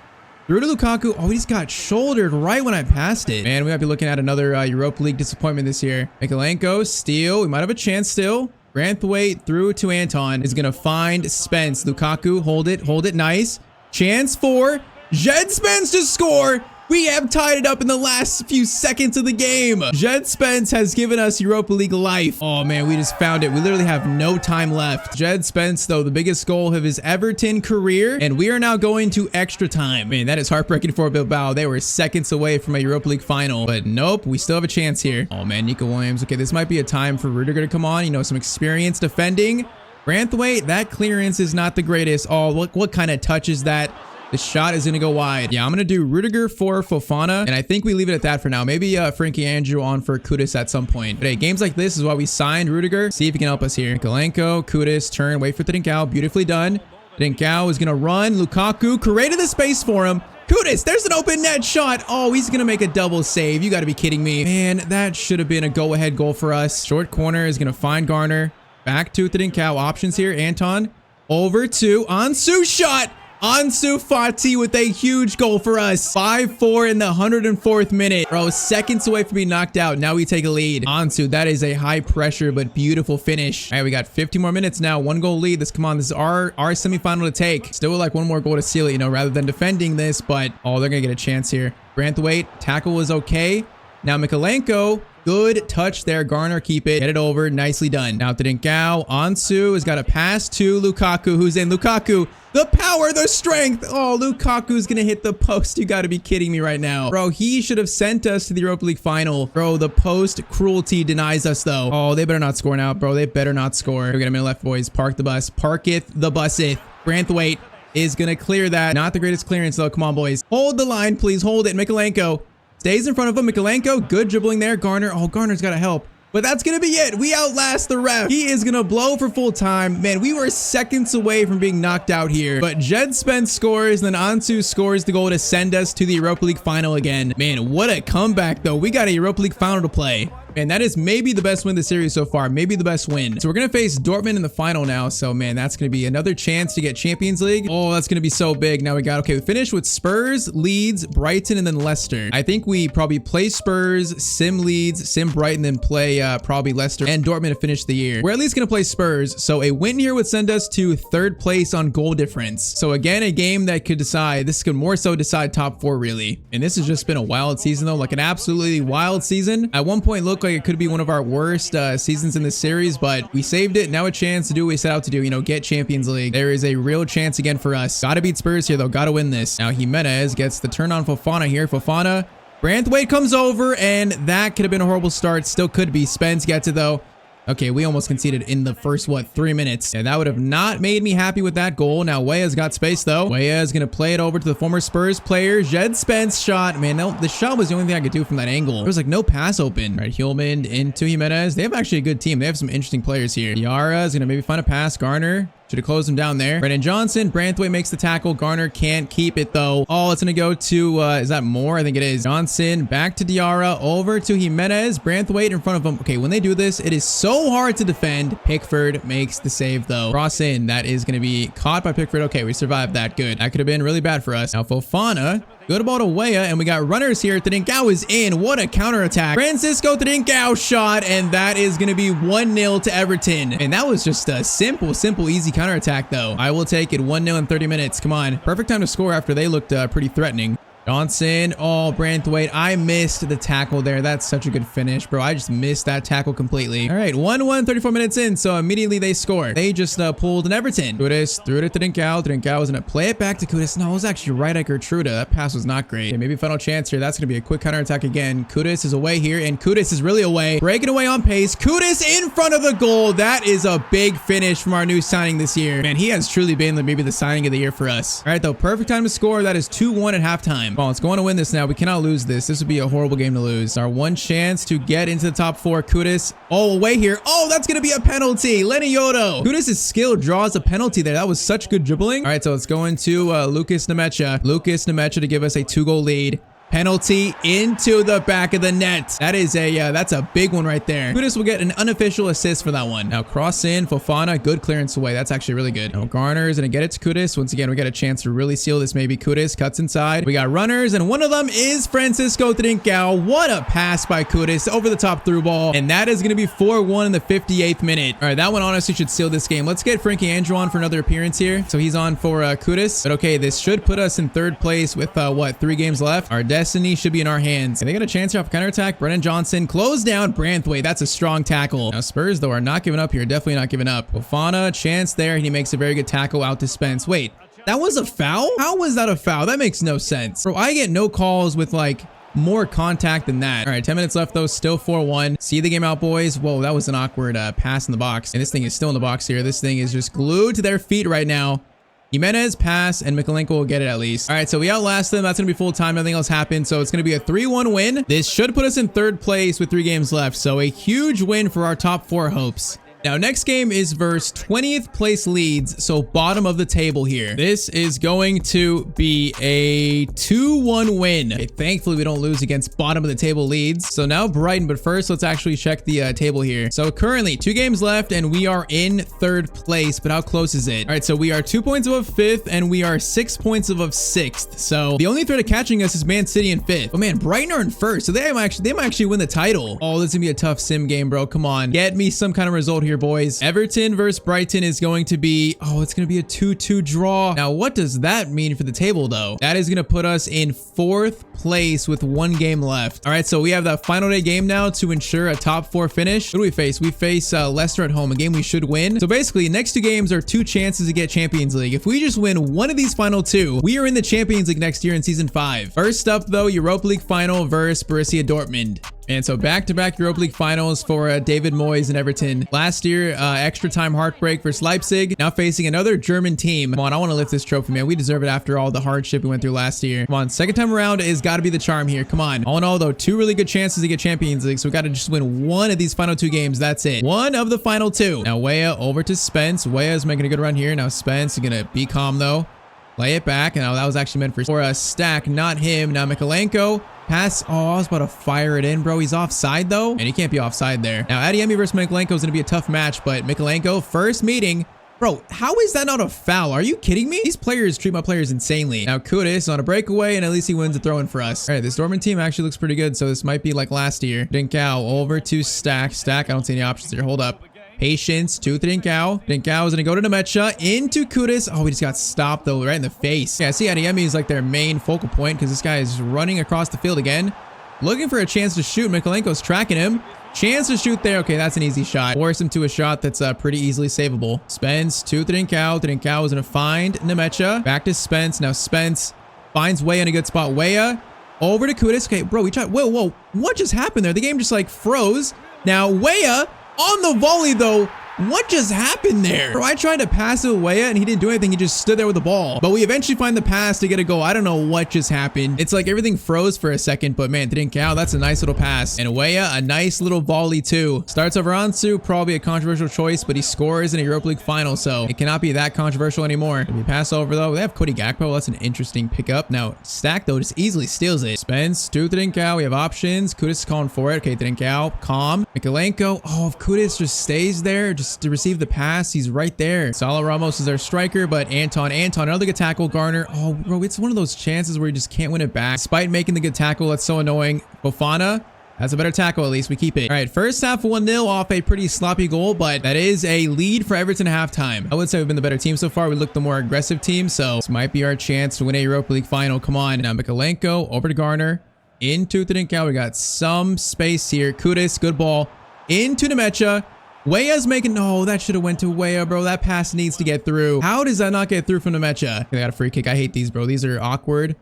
through to Lukaku. Oh, he just got shouldered right when I passed it. Man, we might be looking at another Europa League disappointment this year. Mikalenko, steal. We might have a chance still. Branthwaite through to Anton is going to find Spence. Lukaku, hold it. Nice. Chance for Jed Spence to score. We have tied it up in the last few seconds of the game. Jed Spence has given us Europa League life. Oh, man, we just found it. We literally have no time left. Jed Spence, though, the biggest goal of his Everton career, and we are now going to extra time. Man, that is heartbreaking for Bilbao. They were seconds away from a Europa League final, but nope, we still have a chance here. Oh, man, Nico Williams. Okay, this might be a time for Rudiger to come on. Some experience defending. Branthwaite, that clearance is not the greatest. Oh, what kind of touch is that? The shot is going to go wide. Yeah, I'm going to do Rudiger for Fofana, and I think we leave it at that for now. Maybe Frankie Andrew on for Kudus at some point. But hey, games like this is why we signed Rudiger. See if he can help us here. Kalenko, Kudus, turn, wait for Trincao. Beautifully done. Trincao is going to run. Lukaku created the space for him. Kudus, there's an open net shot. Oh, he's going to make a double save. You got to be kidding me. Man, that should have been a go-ahead goal for us. Short corner is going to find Garner. Back to Trincao. Options here. Anton over to Ansu shot. Ansu Fati with a huge goal for us. 5-4 in the 104th minute. Bro, seconds away from being knocked out. Now we take a lead. Ansu, that is a high pressure but beautiful finish. All right, we got 50 more minutes now. 1 goal lead. This is our semifinal to take. Still like 1 more goal to seal it, you know, rather than defending this. But, oh, they're going to get a chance here. Branthwaite, tackle was okay. Now Mikalenko. Good touch there. Garner, keep it. Get it over. Nicely done. Now to Trincao. Ansu has got a pass to Lukaku, who's in. Lukaku, the power, the strength. Oh, Lukaku's going to hit the post. You got to be kidding me right now. Bro, he should have sent us to the Europa League final. Bro, the post cruelty denies us, though. Oh, they better not score now, bro. They better not score. We got a minute left, boys. Park the bus. Parketh the buseth. Branthwaite is going to clear that. Not the greatest clearance, though. Come on, boys. Hold the line, please. Hold it. Mikalenko. Stays in front of him. Mikalenko, good dribbling there. Garner. Oh, Garner's got to help. But that's going to be it. We outlast the ref. He is going to blow for full time. Man, we were seconds away from being knocked out here. But Jed Spence scores, and then Ansu scores the goal to send us to the Europa League final again. Man, what a comeback, though. We got a Europa League final to play. And that is maybe the best win of the series so far. Maybe the best win. So we're going to face Dortmund in the final now. So, man, that's going to be another chance to get Champions League. Oh, that's going to be so big. Now we finished with Spurs, Leeds, Brighton, and then Leicester. I think we probably play Spurs, sim Leeds, sim Brighton, then play probably Leicester and Dortmund to finish the year. We're at least going to play Spurs. So a win here would send us to 3rd place on goal difference. So again, a game that could decide, this could more so decide top 4 really. And this has just been a wild season though, like an absolutely wild season. At one point, looked like it could be one of our worst seasons in this series, but we saved it. Now a chance to do what we set out to do, you know, get Champions League. There is a real chance again for us. Gotta beat Spurs here though, gotta win this. Now Jimenez gets the turn on Fofana here. Fofana, Branthwaite comes over, and that could have been a horrible start. Still could be. Spence gets it though. Okay, we almost conceded in the first, 3 minutes. And that would have not made me happy with that goal. Now, Weah's got space, though. Weah is going to play it over to the former Spurs player. Jed Spence shot. Man, no, the shot was the only thing I could do from that angle. There was, like, no pass open. All right, Hillman into Jimenez. They have actually a good team. They have some interesting players here. Diarra is going to maybe find a pass. Garner. Should have closed him down there. Brennan Johnson. Branthwaite makes the tackle. Garner can't keep it, though. Oh, it's going to go to, is that Moore? I think it is. Johnson back to Diarra. Over to Jimenez. Branthwaite in front of him. Okay, when they do this, it is so hard to defend. Pickford makes the save, though. Cross in. That is going to be caught by Pickford. Okay, we survived that. Good. That could have been really bad for us. Now, Fofana. Good ball to Weah, and we got runners here. Trincao is in. What a counterattack. Francisco Trincao shot, and that is going to be 1-0 to Everton. And that was just a simple, easy counterattack, though. I will take it 1-0 in 30 minutes. Come on. Perfect time to score after they looked pretty threatening. Johnson. Oh, Branthwaite. I missed the tackle there. That's such a good finish, bro. I just missed that tackle completely. All right, 1-1, 34 minutes in. So immediately they score. They just pulled an Everton. Kudus threw it to Trincao. Trincao was going to play it back to Kudus. No, it was actually right at Gertruda. That pass was not great. Okay, maybe final chance here. That's going to be a quick counterattack again. Kudus is away here, and Kudus is really away. Breaking away on pace. Kudus in front of the goal. That is a big finish from our new signing this year. Man, he has truly been maybe the signing of the year for us. All right, though. Perfect time to score. That is 2-1 at halftime. Well, let's go on to win this now. We cannot lose this. This would be a horrible game to lose. Our one chance to get into the top 4. Kudus. Oh, away here. Oh, that's going to be a penalty. Lenny Yodo. Kudus' skill draws a penalty there. That was such good dribbling. All right, so let's go into Lucas Nemecha. Lucas Nemecha to give us a 2-goal lead. Penalty into the back of the net. That is that's a big one right there. Kudus will get an unofficial assist for that one. Now cross in. Fofana. Good clearance away. That's actually really good. Now Garner is going to get it to Kudus. Once again, we got a chance to really seal this maybe. Kudus cuts inside. We got runners, and one of them is Francisco Trincao. What a pass by Kudus. Over the top through ball. And that is going to be 4-1 in the 58th minute. All right, that one honestly should seal this game. Let's get Frankie Andrew on for another appearance here. So he's on for Kudus. But okay, this should put us in 3rd place with 3 games left. Our destiny should be in our hands. And they got a chance here off counterattack. Brennan Johnson closed down Branthwaite. That's a strong tackle. Now Spurs though are not giving up here. Definitely not giving up. Fofana, chance there. He makes a very good tackle out to Spence. Wait, that was a foul? How was that a foul? That makes no sense. Bro, I get no calls with like more contact than that. All right, 10 minutes left though, still 4-1. See the game out, boys. Whoa, that was an awkward pass in the box. And this thing is still in the box here. This thing is just glued to their feet right now. Jimenez pass, and Mikalenko will get it at least. All right, so we outlast them. That's going to be full time. Nothing else happened. So it's going to be a 3-1 win. This should put us in 3rd place with 3 games left. So a huge win for our top 4 hopes. Now, next game is versus 20th place Leeds, so bottom of the table here. This is going to be a 2-1 win. Okay, thankfully, we don't lose against bottom of the table Leeds. So now Brighton, but first, let's actually check the table here. So currently, 2 games left, and we are in 3rd place, but how close is it? All right, so we are 2 points above 5th, and we are 6 points above 6th. So the only threat of catching us is Man City in 5th. Oh man, Brighton are in 1st, so they might actually win the title. Oh, this is gonna be a tough sim game, bro. Come on, get me some kind of result here, boys. Everton versus Brighton is going to be, it's going to be a 2-2 draw. Now, what does that mean for the table, though? That is going to put us in 4th place with 1 game left. All right, so we have that final day game now to ensure a top 4 finish. Who do we face? We face Leicester at home, a game we should win. So basically, next 2 games are 2 chances to get Champions League. If we just win one of these final 2, we are in the Champions League next year in season 5. First up, though, Europa League final versus Borussia Dortmund. And so back-to-back Europa League finals for David Moyes and Everton. Last year, extra time heartbreak versus Leipzig. Now facing another German team. Come on, I want to lift this trophy, man. We deserve it after all the hardship we went through last year. Come on, second time around is got to be the charm here. Come on. All in all, though, 2 really good chances to get Champions League. So we got to just win 1 of these final 2 games. That's it. 1 of the final 2. Now Weah over to Spence. Weah is making a good run here. Now Spence is going to be calm, though. Play it back. Now that was actually meant for a stack, not him. Now Mikalenko. Pass. Oh, I was about to fire it in, bro. He's offside, though. And he can't be offside there. Now, Adeyemi versus Mikalenko is going to be a tough match, but Mikalenko, first meeting. Bro, how is that not a foul? Are you kidding me? These players treat my players insanely. Now, Kudus on a breakaway, and at least he wins a throw-in for us. All right, this Dortmund team actually looks pretty good, so this might be like last year. Trincao over to Stack. Stack, I don't see any options here. Hold up. Patience to Trincao. Trincao is going to go to Nemecha into Kudus. Oh, we just got stopped, though, right in the face. Yeah, I see Adeyemi is like their main focal point because this guy is running across the field again. Looking for a chance to shoot. Mikalenko's tracking him. Chance to shoot there. Okay, that's an easy shot. Force him to a shot that's pretty easily savable. Spence to Trincao. Trincao is going to find Nemecha. Back to Spence. Now Spence finds Weah in a good spot. Weah over to Kudus. Okay, bro, we tried. Whoa. What just happened there? The game just like froze. Now Weah on the volley, though. What just happened there? Bro, I tried to pass it away and he didn't do anything. He just stood there with the ball. But we eventually find the pass to get a goal. I don't know what just happened. It's like everything froze for a second, but man, Trincao, that's a nice little pass. And Weah, a nice little volley too. Starts over Ansu, probably a controversial choice, but he scores in a Europa League final, so it cannot be that controversial anymore. If we pass over though, they have Cody Gakpo. That's an interesting pickup. Now, Stack though just easily steals it. Spence to Trincao. We have options. Kudus is calling for it. Okay, Trincao, calm. Mikalenko. Oh, if Kudus just stays there, just to receive the pass, he's right there. Salah Ramos is our striker, but Anton, another good tackle. Garner. Oh, bro, it's one of those chances where you just can't win it back. Despite making the good tackle, that's so annoying. Fofana. That's a better tackle, at least. We keep it. All right, first half 1-0 off a pretty sloppy goal, but that is a lead for Everton at halftime. I would say we've been the better team so far. We look the more aggressive team, so this might be our chance to win a Europa League final. Come on. Now, Mikalenko over to Garner. Into Trincao. We got some space here. Kudus, good ball. Into Nemecha. Weah's making... No, that should have went to Weah, bro. That pass needs to get through. How does that not get through from Nemecha? They got a free kick. I hate these, bro. These are awkward.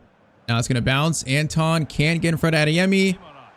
Now it's going to bounce. Anton can't get in front of Adeyemi.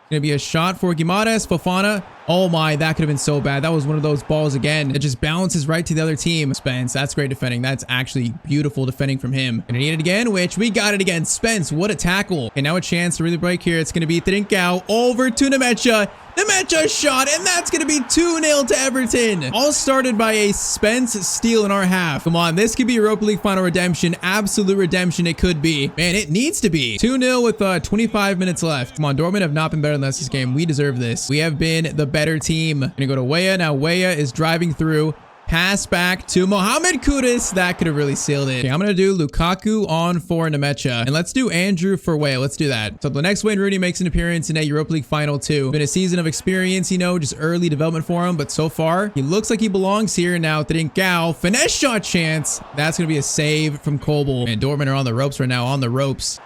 Going to be a shot for Guimaraes. Fofana. Oh my, that could have been so bad. That was one of those balls again. It just bounces right to the other team. Spence, that's great defending. That's actually beautiful defending from him. Gonna need it again, which we got it again. Spence, what a tackle. And now a chance to really break here. It's going to be Trincao over to Nemecha. Nemecha shot, and that's going to be 2-0 to Everton. All started by a Spence steal in our half. Come on, this could be Europa League final redemption. Absolute redemption it could be. Man, it needs to be. 2-0 with 25 minutes left. Come on, Dortmund have not been better than us this game. We deserve this. We have been the better team. Gonna go to Weah. Now Weah is driving through. Pass back to Mohamed Kudus. That could have really sealed it. Okay, I'm going to do Lukaku on for Nemecha. And let's do Andrew for Weah. Let's do that. So the next Wayne Rooney makes an appearance in a Europa League final too. Been a season of experience, you know, just early development for him. But so far, he looks like he belongs here. Now, Trincao, finesse shot chance. That's going to be a save from Kobel. And Dortmund are on the ropes right now, on the ropes.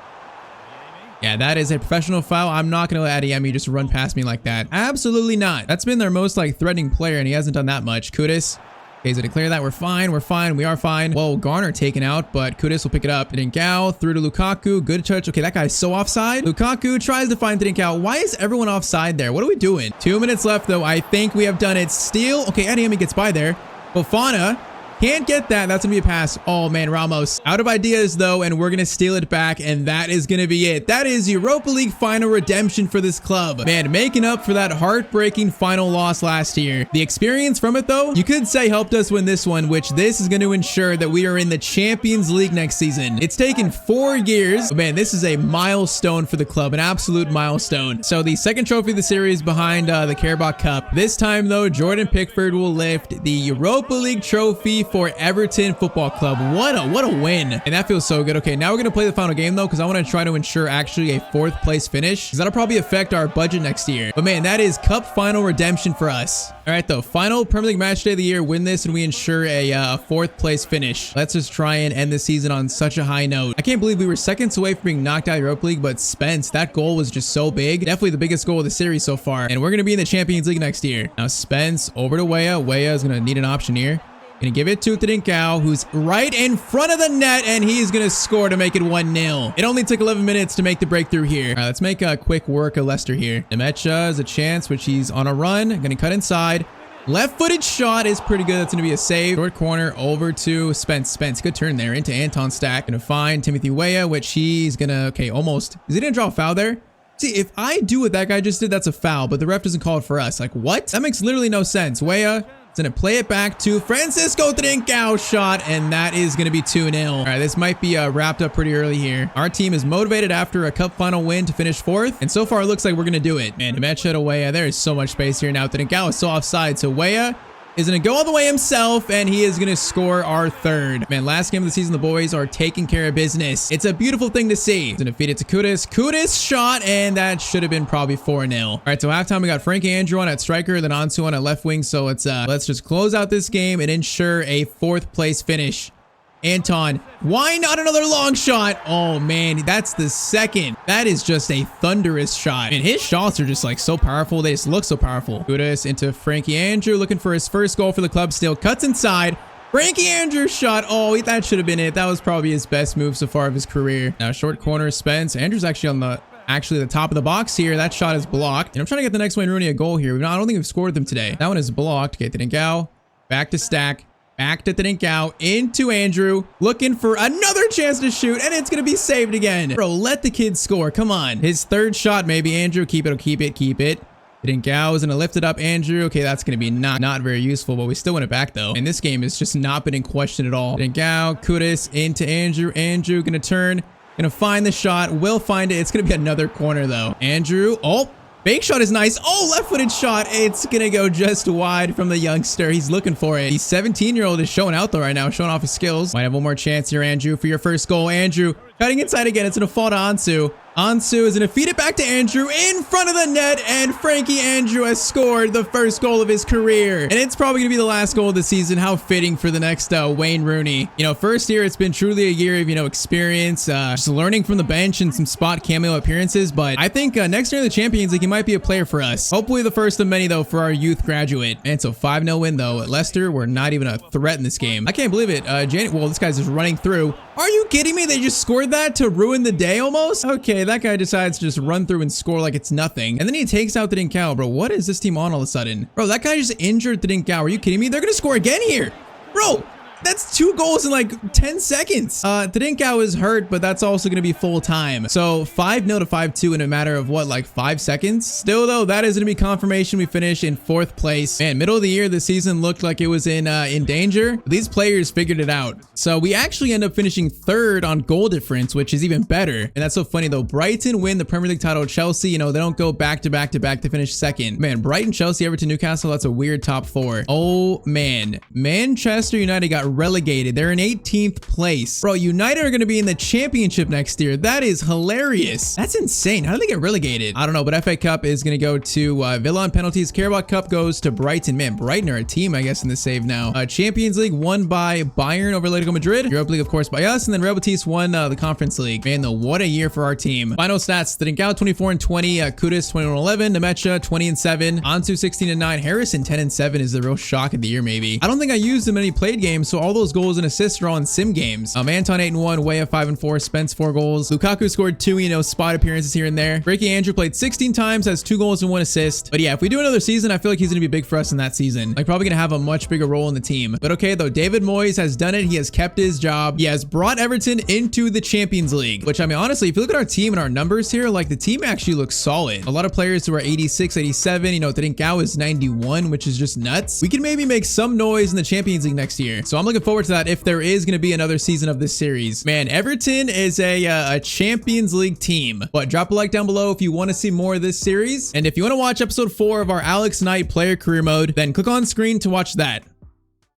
Yeah, that is a professional foul. I'm not going to let Adeyemi just run past me like that. Absolutely not. That's been their most like threatening player, and he hasn't done that much. Kudus. Okay, so to clear that, we're fine. We're fine. We are fine. Whoa, Garner taken out, but Kudus will pick it up. Trincao through to Lukaku. Good touch. Okay, that guy's so offside. Lukaku tries to find Trincao. Why is everyone offside there? What are we doing? 2 minutes left, though. I think we have done it. Steal. Okay, Adeyemi gets by there. Fofana can't get that. That's going to be a pass. Oh, man, Ramos. Out of ideas, though, and we're going to steal it back, and that is going to be it. That is Europa League final redemption for this club. Man, making up for that heartbreaking final loss last year. The experience from it, though, you could say helped us win this one, which this is going to ensure that we are in the Champions League next season. It's taken 4 years. But man, this is a milestone for the club, an absolute milestone. So the second trophy of the series behind the Carabao Cup. This time, though, Jordan Pickford will lift the Europa League trophy for Everton Football Club. What a win. And that feels so good. Okay, now we're going to play the final game, though, because I want to try to ensure actually a 4th place finish, because that'll probably affect our budget next year. But man, that is cup final redemption for us. All right, though, final Premier League match day of the year. Win this and we ensure a 4th place finish. Let's just try and end the season on such a high note. I can't believe we were seconds away from being knocked out of Europa League, but Spence, that goal was just so big. Definitely the biggest goal of the series so far. And we're going to be in the Champions League next year. Now Spence over to Weah. Weah is going to need an option here. Gonna give it to Trincao, who's right in front of the net, and he's gonna score to make it 1-0. It only took 11 minutes to make the breakthrough here. All right, let's make a quick work of Leicester here. Nemecha has a chance, which he's on a run. Gonna cut inside. Left-footed shot is pretty good. That's gonna be a save. Short corner over to Spence. Spence, good turn there into Anton Stack. Gonna find Timothy Weah, which he's gonna, okay, almost. Is he gonna draw a foul there? See, if I do what that guy just did, that's a foul, but the ref doesn't call it for us. Like, what? That makes literally no sense. Weah is going to play it back to Francisco Trincao shot, and that is going to be 2-0. All right, this might be wrapped up pretty early here. Our team is motivated after a cup final win to finish 4th, and so far it looks like we're going to do it. Man, Nemecha to Weah. There is so much space here now. Trincao is so offside, so Weah is going to go all the way himself, and he is going to score our 3rd. Man, last game of the season, the boys are taking care of business. It's a beautiful thing to see. He's going to feed it to Kudus. Kudus shot, and that should have been probably 4-0. All right, so halftime, we got Frankie Andrew on at striker, then Ansu on at left wing. So let's just close out this game and ensure a 4th place finish. Anton, why not another long shot? Oh man, that's the 2nd. That is just a thunderous shot. And his shots are just like so powerful. They just look so powerful. Kudus into Frankie Andrew, looking for his 1st goal for the club still. Cuts inside. Frankie Andrew's shot. Oh, that should have been it. That was probably his best move so far of his career. Now short corner, Spence. Andrew's actually on the top of the box here. That shot is blocked. And I'm trying to get the next Wayne Rooney a goal here. I don't think we've scored them today. That one is blocked. Okay, Trincao. Back to Stack. Back to Trincao, into Andrew, looking for another chance to shoot, and it's going to be saved again. Bro, let the kid score. Come on. His 3rd shot, maybe. Andrew, keep it. Trincao is going to lift it up. Andrew, okay, that's going to be not very useful, but we still win it back, though. And this game has just not been in question at all. Trincao, Kudus, into Andrew. Andrew going to turn, going to find the shot. Will find it. It's going to be another corner, though. Andrew, oh. Fake shot is nice. Oh, left-footed shot. It's going to go just wide from the youngster. He's looking for it. The 17-year-old is showing out, though, right now, showing off his skills. Might have one more chance here, Andrew, for your 1st goal. Andrew cutting inside again. It's going to fall to Ansu. Ansu is going to feed it back to Andrew in front of the net, and Frankie Andrew has scored the 1st goal of his career. And it's probably going to be the last goal of the season. How fitting for the next Wayne Rooney. You know, first year, it's been truly a year of, experience, just learning from the bench and some spot cameo appearances. But I think next year in the Champions League, he might be a player for us. Hopefully the first of many, though, for our youth graduate. And so 5-0 win, though. Leicester were not even a threat in this game. I can't believe it. Well, this guy's just running through. Are you kidding me? They just scored that to ruin the day almost? Okay, that guy decides to just run through and score like it's nothing. And then he takes out Trincao. Bro, what is this team on all of a sudden? Bro, that guy just injured Trincao. Are you kidding me? They're going to score again here. Bro, that's 2 goals in like 10 seconds. Trincao is hurt, but that's also going to be full time. So 5-0 to 5-2 in a matter of what, like 5 seconds? Still, though, that is going to be confirmation we finish in 4th place. Man, middle of the year, the season looked like it was in danger. These players figured it out. So we actually end up finishing 3rd on goal difference, which is even better. And that's so funny, though. Brighton win the Premier League title. Chelsea, they don't go back to back to back to finish 2nd. Man, Brighton, Chelsea, Everton, Newcastle, that's a weird top 4. Oh, man. Manchester United got got relegated. They're in 18th place. Bro, United are going to be in the championship next year. That is hilarious. That's insane. How did they get relegated? I don't know, but FA Cup is going to go to Villa on penalties. Carabao Cup goes to Brighton. Man, Brighton are a team, I guess, in the save now. Champions League won by Bayern over Atletico Madrid. Europa League, of course, by us. And then Real Betis won the Conference League. Man, though, what a year for our team. Final stats: Trincao 24-20, Kudus 21-11, Nemecha 20-7, Ansu 16-9, Harrison 10-7 is the real shock of the year, maybe. I don't think I used him in any played games, so all those goals and assists are all in sim games. Anton 8-1, Weah 5-4, Spence 4 goals. Lukaku scored 2, spot appearances here and there. Ricky Andrew played 16 times, has 2 goals and 1 assist. But yeah, if we do another season, I feel like he's gonna be big for us in that season. Like, probably gonna have a much bigger role in the team. But okay, though, David Moyes has done it. He has kept his job. He has brought Everton into the Champions League, which, I mean, honestly, if you look at our team and our numbers here, like, the team actually looks solid. A lot of players who are 86, 87, Trincao is 91, which is just nuts. We can maybe make some noise in the Champions League next year. So I'm looking forward to that if there is going to be another season of this series. Man, Everton is a Champions League team. But drop a like down below if you want to see more of this series. And if you want to watch episode 4 of our Alex Knight player career mode, then click on screen to watch that.